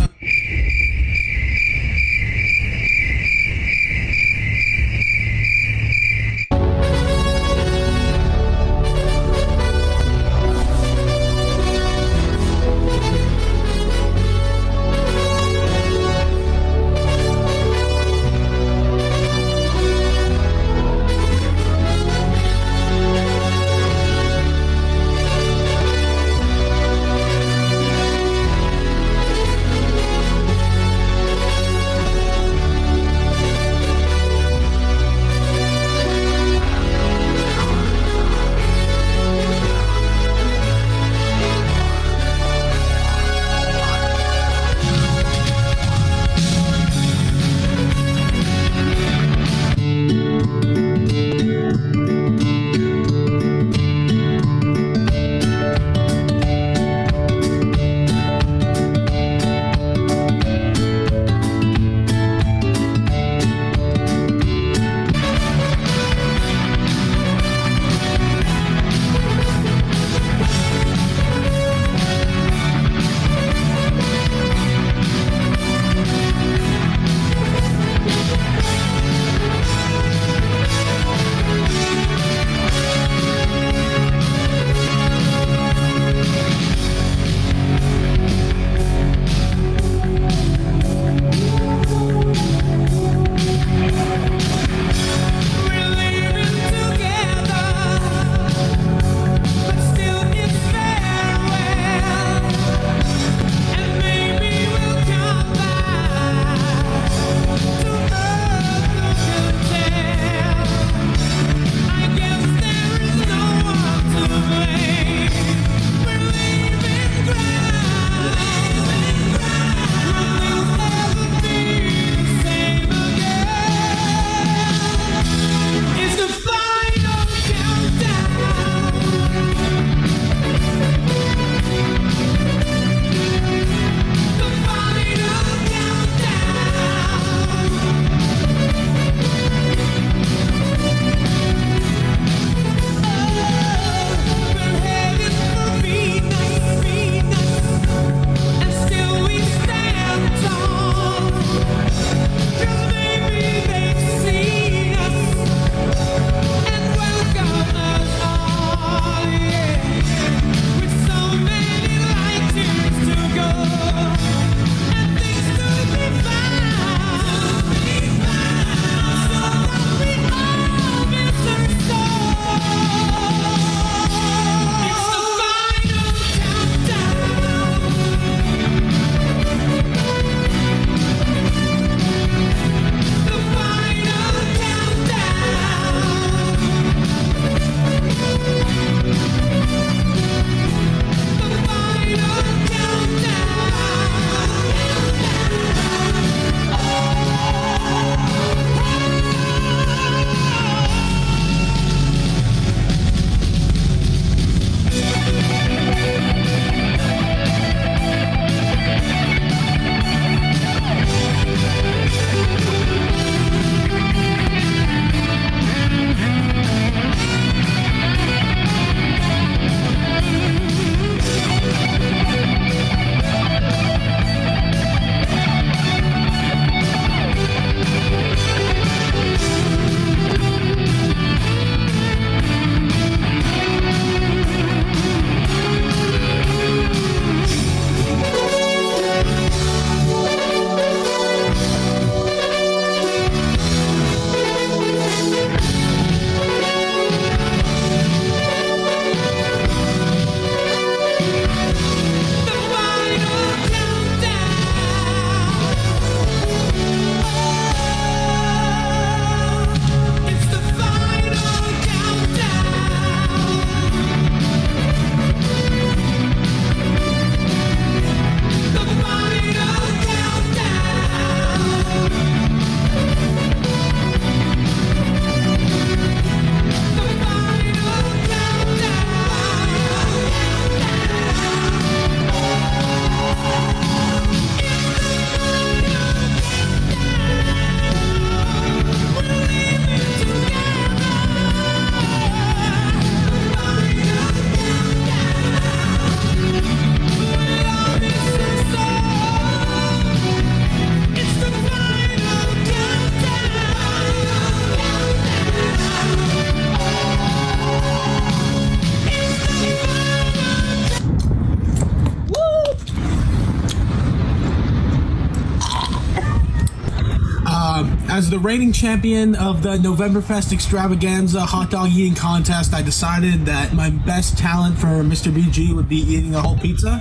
As the reigning champion of the Novemberfest Extravaganza hot dog eating contest, I decided that my best talent for Mr. BG would be eating a whole pizza,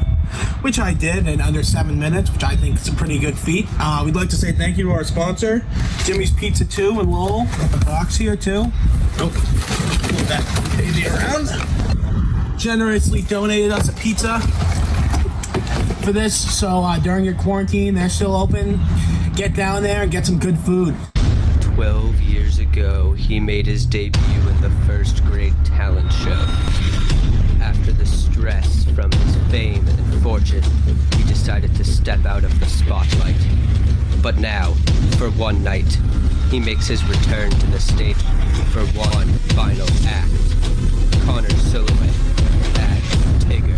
which I did in under 7 minutes, which I think is a pretty good feat. We'd like to say thank you to our sponsor, Jimmy's Pizza 2 in Lowell. Got the box here too. Move that baby around. Generously donated us a pizza for this, so during your quarantine, they're still open. Get down there and get some good food. 12 years ago, he made his debut in the first grade talent show. After the stress from his fame and fortune, he decided to step out of the spotlight. But now, for one night, he makes his return to the stage for one final act. Connor Silhouette as Tigger.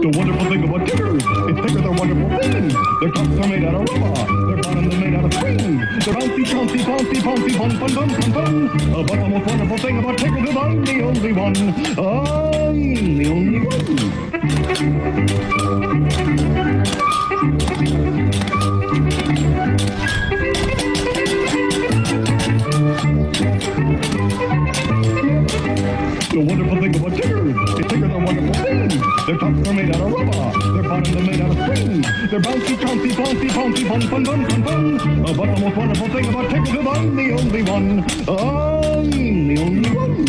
The wonderful thing about Tiggers, it's Tiggers are wonderful things. Their tops are made out of rubber, their bottoms are made out of springs. They're bouncy, bouncy, bouncy, bouncy, fun, fun, fun, fun, fun. But the most wonderful thing about Tiggers is I'm the only one. I'm the only The wonderful thing about Tiggers, Tiggers are wonderful things. Their tops are made out of rubber, their bottoms are made out of springs. They're bouncy, bouncy, bouncy, bouncy, fun, fun, fun, fun, fun. But the most wonderful thing about Tiggers is I'm the only one. I'm the only one.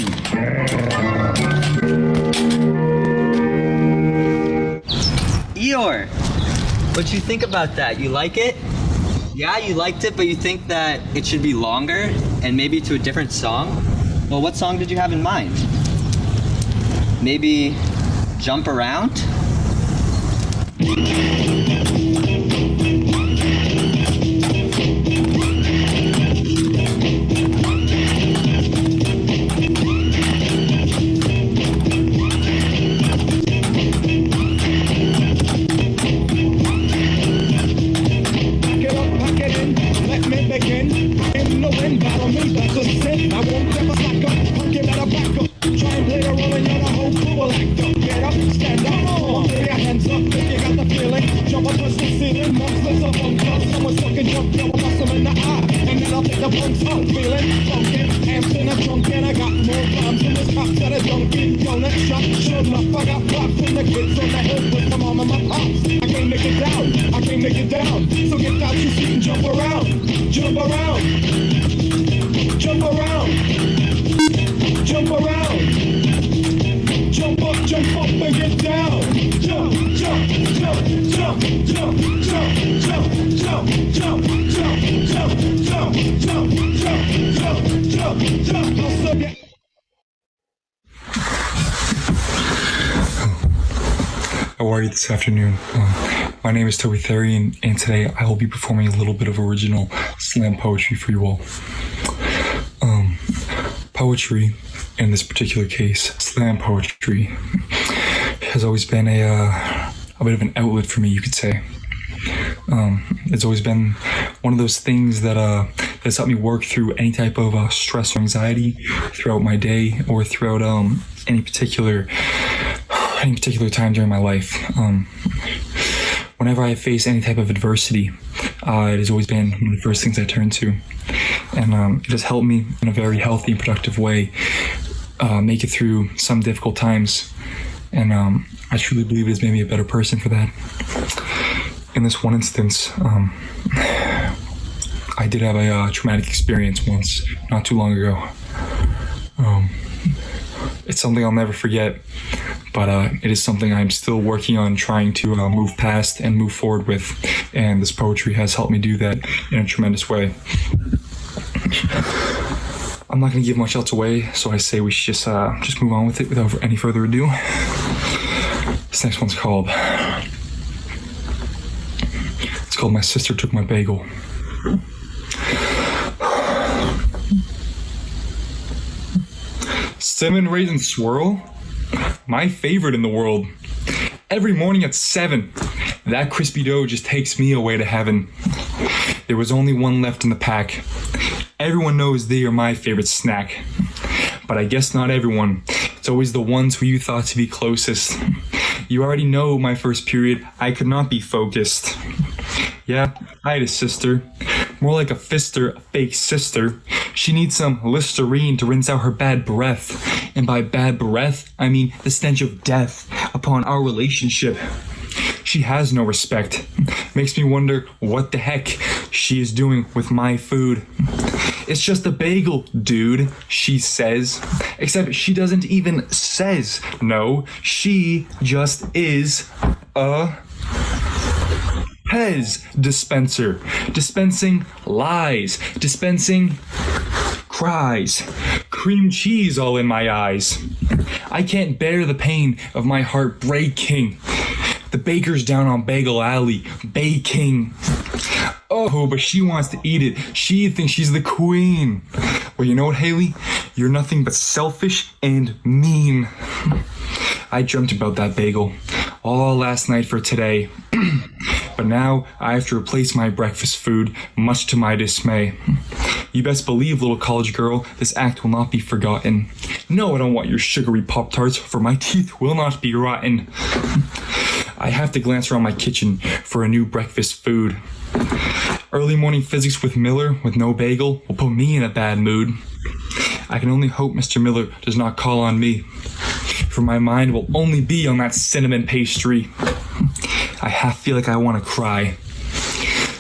Eeyore, what'd you think about that? You like it? Yeah, you liked it, but you think that it should be longer and maybe to a different song? Well, what song did you have in mind? Maybe Jump Around? How are you this afternoon? My name is Toby Thery, and today I will be performing a little bit of original slam poetry for you all. Poetry, in this particular case, slam poetry, has always been a bit of an outlet for me, you could say. It's always been one of those things that that's helped me work through any type of stress or anxiety throughout my day or throughout any particular time during my life. Whenever I face any type of adversity, it has always been one of the first things I turn to. And it has helped me in a very healthy and productive way make it through some difficult times. And I truly believe it has made me a better person for that. In this one instance, I did have a traumatic experience once, not too long ago. It's something I'll never forget, but it is something I'm still working on trying to move past and move forward with, and this poetry has helped me do that in a tremendous way. I'm not going to give much else away, so I say we should just move on with it without any further ado. This next one's called My Sister Took My Bagel. Cinnamon Raisin Swirl? My favorite in the world. Every morning at 7. That crispy dough just takes me away to heaven. There was only one left in the pack. Everyone knows they are my favorite snack. But I guess not everyone. It's always the ones who you thought to be closest. You already know my first period, I could not be focused. Yeah, I had a sister. More like a fister, a fake sister. She needs some Listerine to rinse out her bad breath. And by bad breath, I mean the stench of death upon our relationship. She has no respect. Makes me wonder what the heck she is doing with my food. It's just a bagel, dude, she says. Except she doesn't even says no. She just is a Pez dispenser. Dispensing lies. Dispensing cries. Cream cheese all in my eyes. I can't bear the pain of my heart breaking. The baker's down on Bagel Alley, baking. Oh, but she wants to eat it. She thinks she's the queen. Well, you know what, Haley? You're nothing but selfish and mean. I dreamt about that bagel all last night for today. But now I have to replace my breakfast food, much to my dismay. You best believe, little college girl, this act will not be forgotten. No, I don't want your sugary Pop-Tarts, for my teeth will not be rotten. I have to glance around my kitchen for a new breakfast food. Early morning physics with Miller with no bagel will put me in a bad mood. I can only hope Mr. Miller does not call on me, for my mind will only be on that cinnamon pastry. I half feel like I want to cry.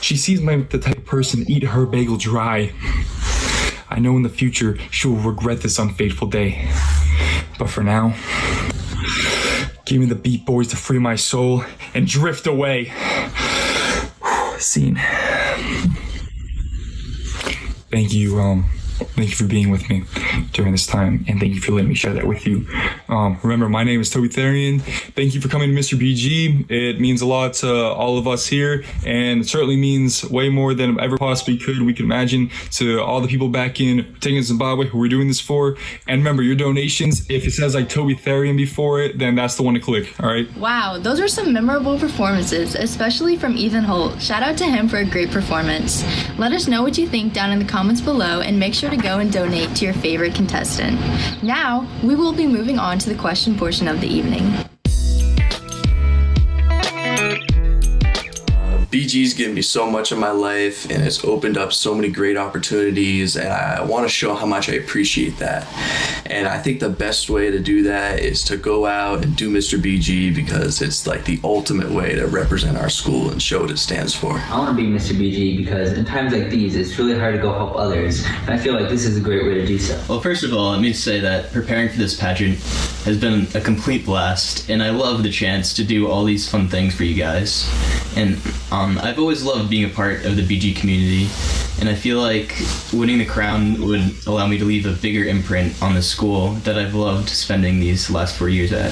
She sees me the type of person to eat her bagel dry. I know in the future she will regret this unfaithful day. But for now, give me the Beat Boys to free my soul and drift away. Scene. Thank you for being with me during this time, and thank you for letting me share that with you. Remember, my name is Toby Therian. Thank you for coming to Mr. BG. It means a lot to all of us here, and it certainly means way more than ever possibly we could imagine to all the people back in Pageant, Zimbabwe who we're doing this for. And remember, your donations, if it says like Toby Therian before it, then that's the one to click, all right? Wow, those were some memorable performances, especially from Ethan Holt. Shout out to him for a great performance. Let us know what you think down in the comments below, and make sure to go and donate to your favorite contestant. Now, we will be moving on to the question portion of the evening. BG's given me so much in my life, and it's opened up so many great opportunities, and I want to show how much I appreciate that. And I think the best way to do that is to go out and do Mr. BG, because it's like the ultimate way to represent our school and show what it stands for. I want to be Mr. BG because in times like these, it's really hard to go help others. And I feel like this is a great way to do so. Well, first of all, let me say that preparing for this pageant has been a complete blast, and I love the chance to do all these fun things for you guys. And I've always loved being a part of the BG community, and I feel like winning the crown would allow me to leave a bigger imprint on the school that I've loved spending these last 4 years at.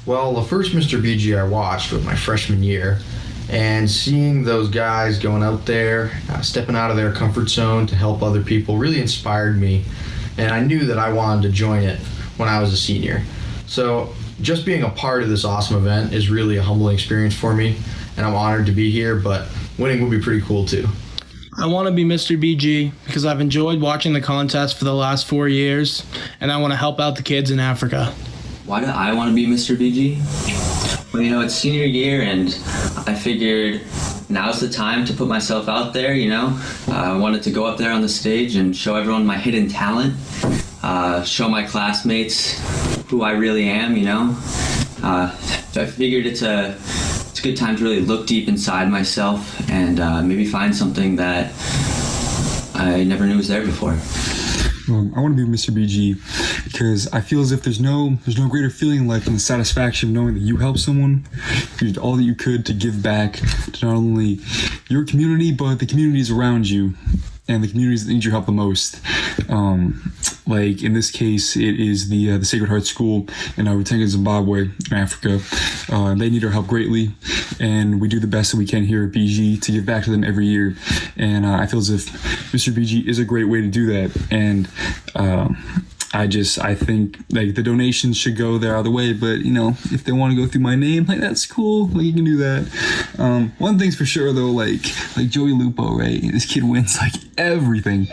Well, the first Mr. BG I watched was my freshman year, and seeing those guys going out there, stepping out of their comfort zone to help other people really inspired me, and I knew that I wanted to join it when I was a senior. So just being a part of this awesome event is really a humbling experience for me, and I'm honored to be here, but winning would be pretty cool too. I want to be Mr. BG because I've enjoyed watching the contest for the last 4 years, and I want to help out the kids in Africa. Why do I want to be Mr. BG? Well, you know, it's senior year, and I figured now's the time to put myself out there, you know. I wanted to go up there on the stage and show everyone my hidden talent, show my classmates who I really am, you know. I figured it's a good time to really look deep inside myself and maybe find something that I never knew was there before. I want to be Mr. BG because I feel as if there's no greater feeling in life than the satisfaction of knowing that you helped someone, you did all that you could to give back to not only your community but the communities around you and the communities that need your help the most. Like in this case, it is the Sacred Heart School in Pageant, Zimbabwe, in Africa. They need our help greatly, and we do the best that we can here at BG to give back to them every year. And I feel as if Mr. BG is a great way to do that. And I think like the donations should go there either way, but you know, if they want to go through my name, like that's cool, like you can do that. One thing's for sure though, like Joey Lupo, right? This kid wins like everything,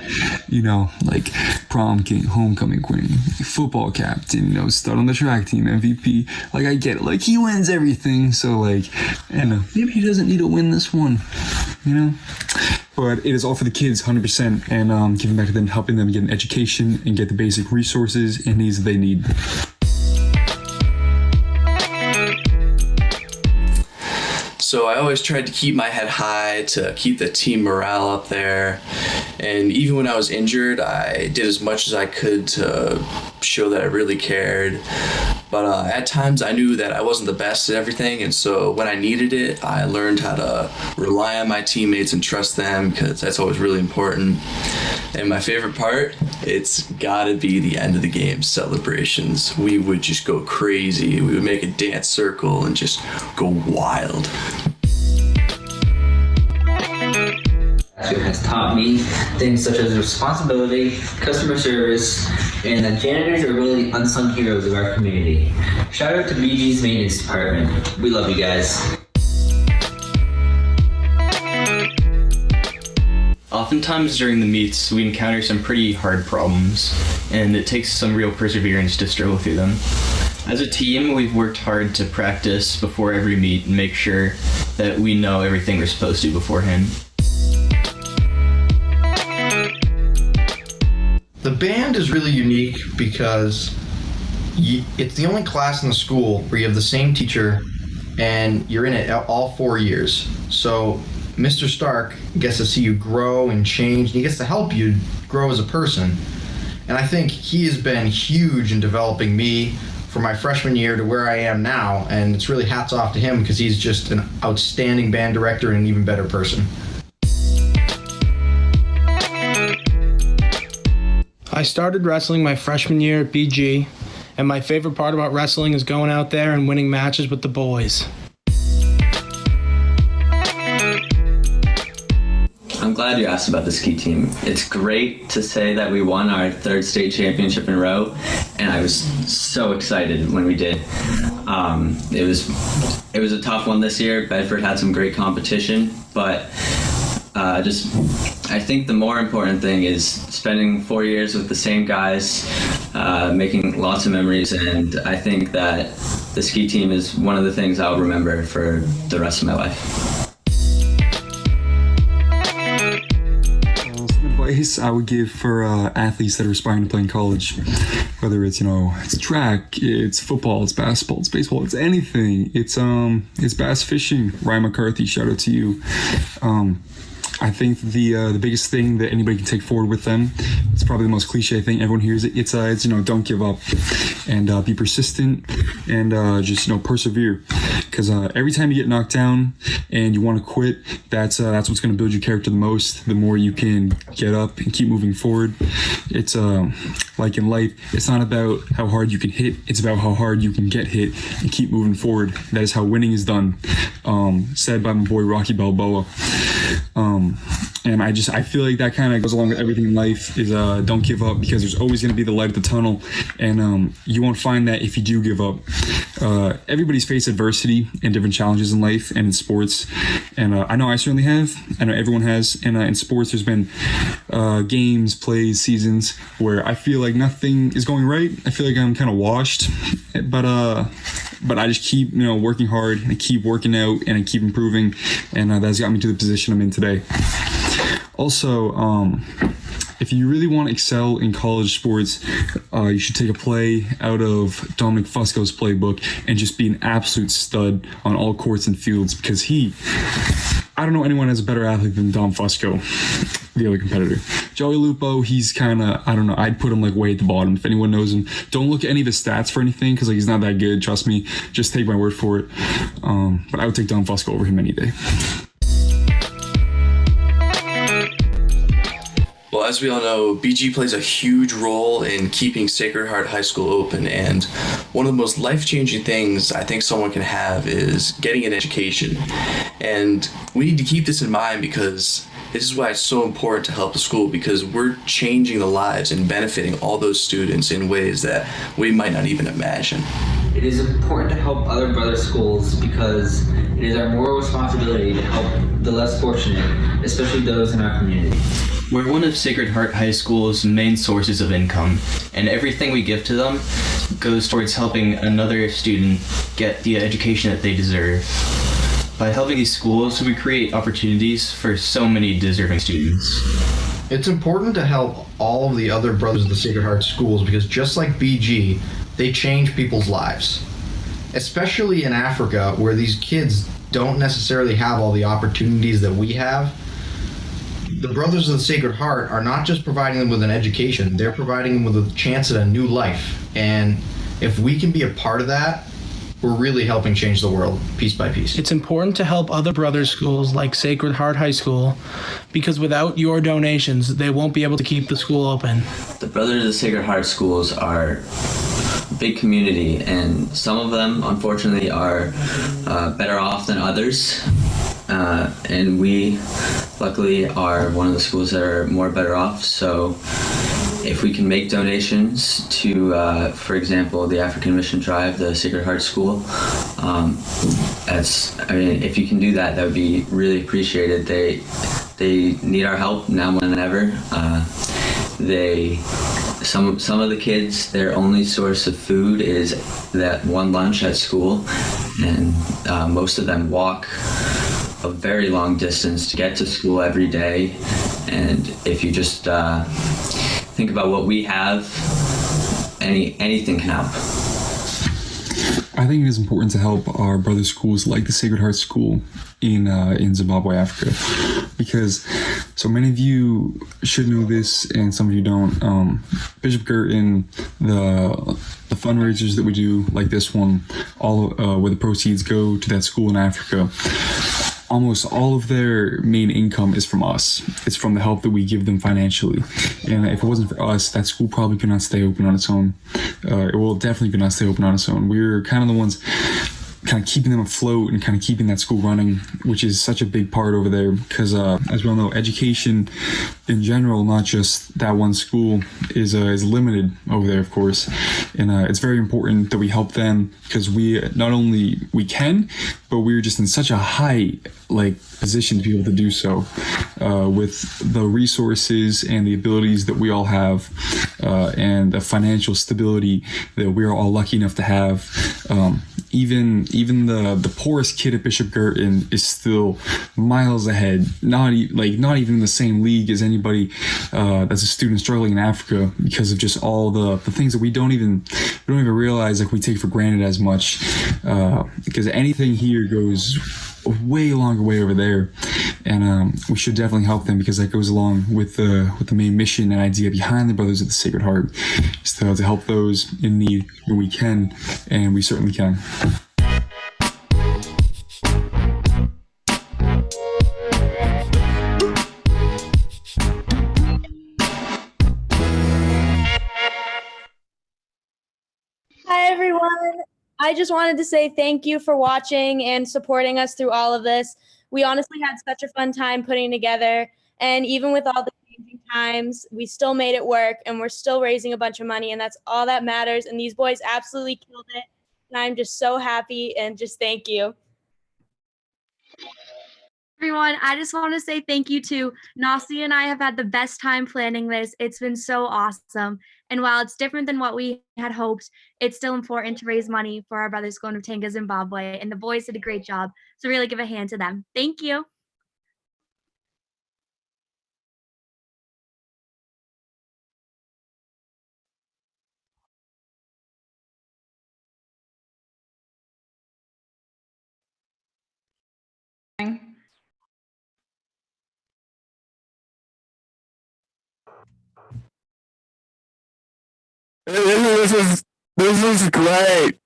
you know, like prom king, homecoming queen, football captain, you know, stud on the track team, MVP. Like I get it, like he wins everything, so like, and maybe he doesn't need to win this one, you know. But it is all for the kids, 100%, and giving back to them, helping them get an education and get the basic resources and needs that they need. So I always tried to keep my head high, to keep the team morale up there. And even when I was injured, I did as much as I could to show that I really cared. But at times I knew that I wasn't the best at everything, and so when I needed it, I learned how to rely on my teammates and trust them, because that's always really important. And my favorite part, it's gotta be the end of the game celebrations. We would just go crazy. We would make a dance circle and just go wild. It has taught me things such as responsibility, customer service, and that janitors are really unsung heroes of our community. Shout out to BG's maintenance department. We love you guys. Oftentimes during the meets, we encounter some pretty hard problems, and it takes some real perseverance to struggle through them. As a team, we've worked hard to practice before every meet and make sure that we know everything we're supposed to beforehand. The band is really unique because it's the only class in the school where you have the same teacher and you're in it all 4 years. So Mr. Stark gets to see you grow and change, and he gets to help you grow as a person. And I think he has been huge in developing me from my freshman year to where I am now, and it's really hats off to him because he's just an outstanding band director and an even better person. I started wrestling my freshman year at BG, and my favorite part about wrestling is going out there and winning matches with the boys. I'm glad you asked about the ski team. It's great to say that we won our 3rd state championship in a row, and I was so excited when we did. It was a tough one this year. Bedford had some great competition, but I think the more important thing is spending 4 years with the same guys, making lots of memories, and I think that the ski team is one of the things I'll remember for the rest of my life. Some advice I would give for athletes that are aspiring to play in college, whether it's, you know, it's track, it's football, it's basketball, it's baseball, it's anything. It's bass fishing. Ryan McCarthy, shout out to you. I think the biggest thing that anybody can take forward with them, it's probably the most cliche thing, everyone hears it, it's you know, don't give up, and be persistent, and just, you know, persevere, because every time you get knocked down and you want to quit, that's what's going to build your character the most. The more you can get up and keep moving forward. It's like in life, it's not about how hard you can hit, it's about how hard you can get hit and keep moving forward. That is how winning is done, said by my boy Rocky Balboa. And I feel like that kind of goes along with everything in life, is don't give up, because there's always going to be the light at the tunnel, and you won't find that if you do give up. Everybody's faced adversity and different challenges in life and in sports, and I know I certainly have. I know everyone has. And in sports, there's been games, plays, seasons where I feel like nothing is going right. I feel like I'm kind of washed, but I just keep, you know, working hard, and I keep working out, and I keep improving, and that's got me to the position I'm in today. Also, if you really want to excel in college sports, you should take a play out of Dominic Fusco's playbook and just be an absolute stud on all courts and fields, because I don't know anyone as a better athlete than Dom Fusco, the other competitor. Joey Lupo, he's kind of, I don't know, I'd put him like way at the bottom. If anyone knows him, don't look at any of his stats for anything, because like he's not that good, trust me, just take my word for it. But I would take Dom Fusco over him any day. Well, as we all know, BG plays a huge role in keeping Sacred Heart High School open, and one of the most life-changing things I think someone can have is getting an education. And we need to keep this in mind, because This is why it's so important to help the school, because we're changing the lives and benefiting all those students in ways that we might not even imagine. It is important to help other brother schools because it is our moral responsibility to help the less fortunate, especially those in our community. We're one of Sacred Heart High School's main sources of income, and everything we give to them goes towards helping another student get the education that they deserve. By helping these schools, we create opportunities for so many deserving students. It's important to help all of the other Brothers of the Sacred Heart schools because just like BG, they change people's lives. Especially in Africa, where these kids don't necessarily have all the opportunities that we have. The Brothers of the Sacred Heart are not just providing them with an education, they're providing them with a chance at a new life. And if we can be a part of that, we're really helping change the world piece by piece. It's important to help other brother schools like Sacred Heart High School because without your donations, they won't be able to keep the school open. The Brothers of the Sacred Heart schools are a big community, and some of them, unfortunately, are better off than others. And we, luckily, are one of the schools that are more better off. So if we can make donations to, for example, the African Mission Tribe, the Sacred Heart School, if you can do that, that would be really appreciated. They need our help now more than ever. Some of the kids, their only source of food is that one lunch at school, and most of them walk a very long distance to get to school every day. And if you just think about what we have, anything can help. I think it is important to help our brother schools like the Sacred Heart School in Zimbabwe, Africa, because so many of you should know this and some of you don't. Bishop Girton, the fundraisers that we do, like this one, all where the proceeds go to that school in Africa, almost all of their main income is from us. It's from the help that we give them financially. And if it wasn't for us, that school probably could not stay open on its own. It will definitely could not stay open on its own. We're kind of the ones kind of keeping them afloat and kind of keeping that school running, which is such a big part over there because as we all know, education in general, not just that one school, is limited over there, of course. And it's very important that we help them because we not only we can, but we're just in such a high position to be able to do so with the resources and the abilities that we all have and the financial stability that we're all lucky enough to have. Even the poorest kid at Bishop Girton is still miles ahead, not even in the same league as anybody that's a student struggling in Africa because of just all the things that we don't even realize we take for granted as much because anything here goes a way longer way over there, and we should definitely help them because that goes along with the main mission and idea behind the Brothers of the Sacred Heart, just to help those in need when we can, and we certainly can. Hi, everyone. I just wanted to say thank you for watching and supporting us through all of this. We honestly had such a fun time putting together, and even with all the changing times, we still made it work, and we're still raising a bunch of money, and that's all that matters, and these boys absolutely killed it, and I'm just so happy, and just thank you. Everyone, I just want to say thank you to Nasi and I have had the best time planning this. It's been so awesome. And while it's different than what we had hoped, it's still important to raise money for our brothers going to Tenga, Zimbabwe. And the boys did a great job. So really give a hand to them. Thank you. This is great.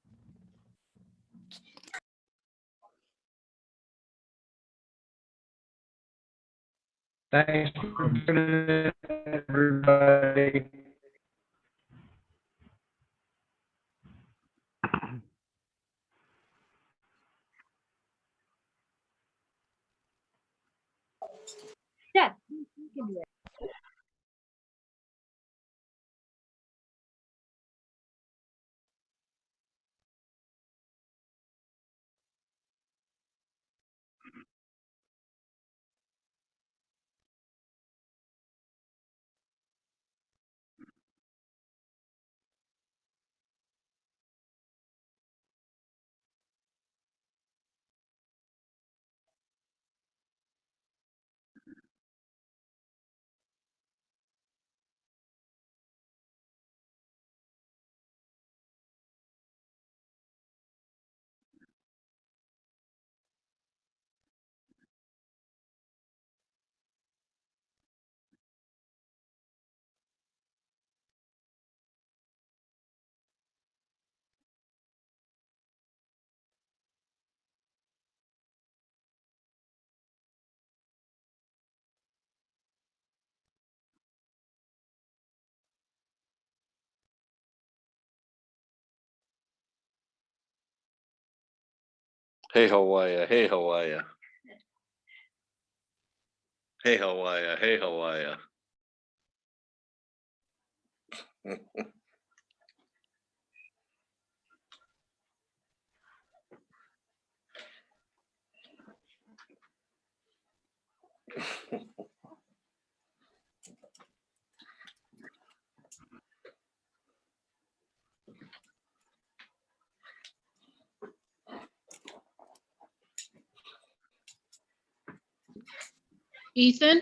Thanks for tuning in, everybody. Yeah. Hey Hawaii, hey Hawaii. Hey Hawaii, hey Hawaii. Ethan?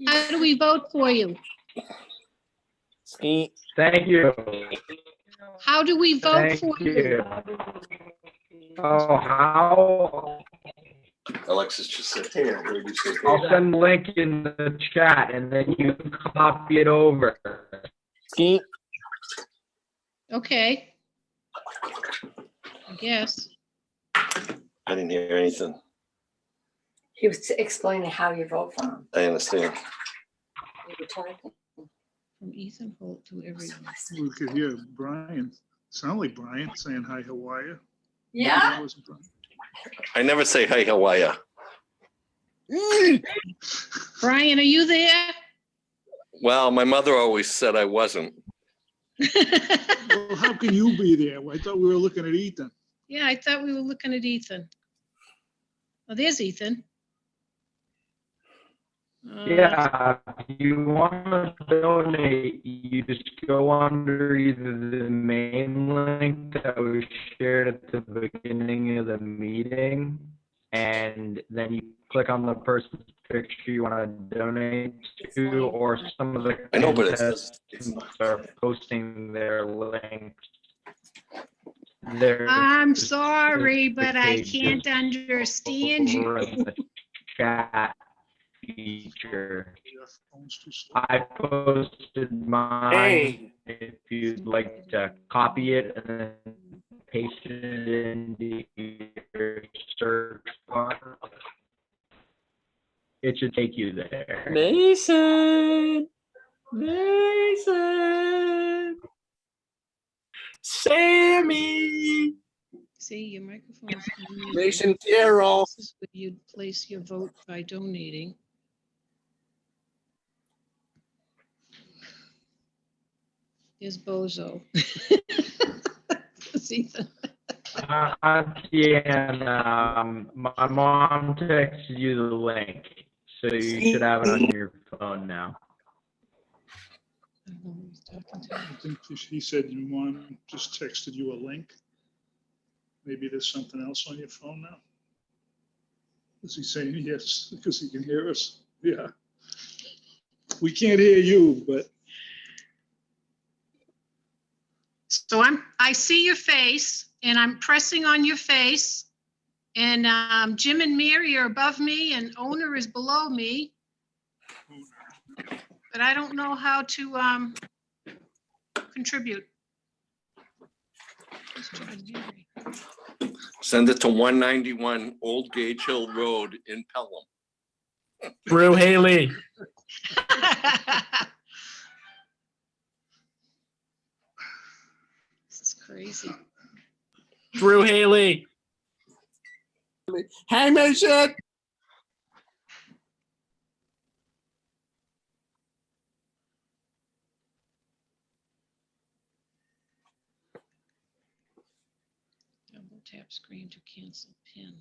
How do we vote for you? Thank you. How do we vote Thank for you. you? Oh, how? Alexis just said, hey, I heard you say, hey. I'll send the link in the chat and then you copy it over. Okay. I guess. I didn't hear anything. He was explaining how you vote for him. I understand. You were talking. From Ethan Holt to everyone. We could hear Brian, sound like Brian saying hi, how are you? Yeah. Maybe that wasn't Brian. I never say, hey, how are ya? Brian, are you there? Well, my mother always said I wasn't. Well, how can you be there? I thought we were looking at Ethan. Yeah, I thought we were looking at Ethan. Oh, there's Ethan. Yeah, if you want to donate, you just go under either the main link that was shared at the beginning of the meeting, and then you click on the person's picture you want to donate to, or some of the I know, but it contestants are posting their links. I'm sorry, but I can't understand you. Over in the chat feature. I posted mine. Hey. If you'd like to copy it and then paste it into your search bar, it should take you there. Mason! Sammy! See, your microphone is unmuted. Mason Carroll. This is where you'd place your vote by donating. Here's Bozo. Ethan. My mom texted you the link, so you should have it on your phone now. I think he said your mom just texted you a link. Maybe there's something else on your phone now. Is he saying yes because he can hear us? Yeah. We can't hear you, but. So I see your face and I'm pressing on your face, and Jim and Mary are above me and Owner is below me. But I don't know how to contribute. Let's try Mary. Send it to 191 Old Gage Hill Road in Pelham. Drew Haley. This is crazy. Drew Haley. Hey, Mason. Tap screen to cancel pin.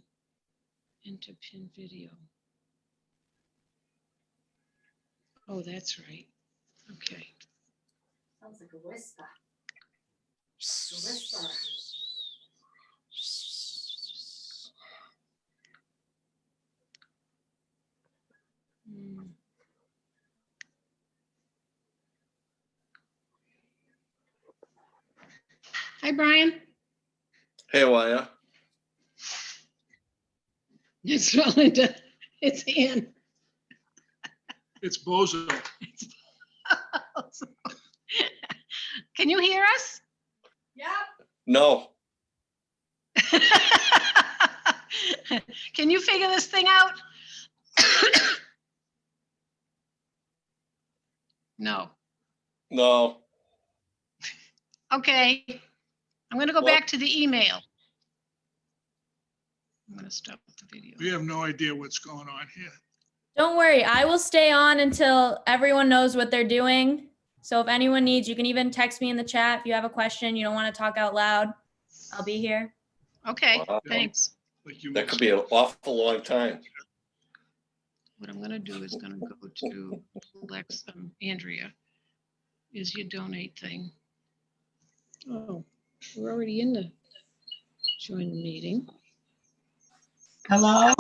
Enter pin video. Oh, that's right. Okay. Sounds like a whisper. A whisper. Hi, Brian. Hey, Waya. It's Melinda. It's Ann. It's Bozo. Can you hear us? No. Can you figure this thing out? No. No. Okay. I'm going to go What? back to the email. I'm going to stop the video. We have no idea what's going on here. Don't worry, I will stay on until everyone knows what they're doing. So if anyone needs, you can even text me in the chat if you have a question, you don't want to talk out loud. I'll be here. Okay, Wow. thanks. That could be an awful long time. What I'm going to do is going to go to Andrea. Is your donate thing. Oh, we're already in the join the meeting. Hello?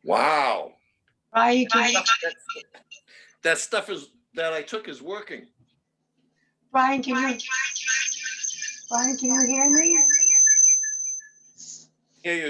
Wow. Brian, can you, That stuff that I took is working. Brian, can you hear me? Yeah.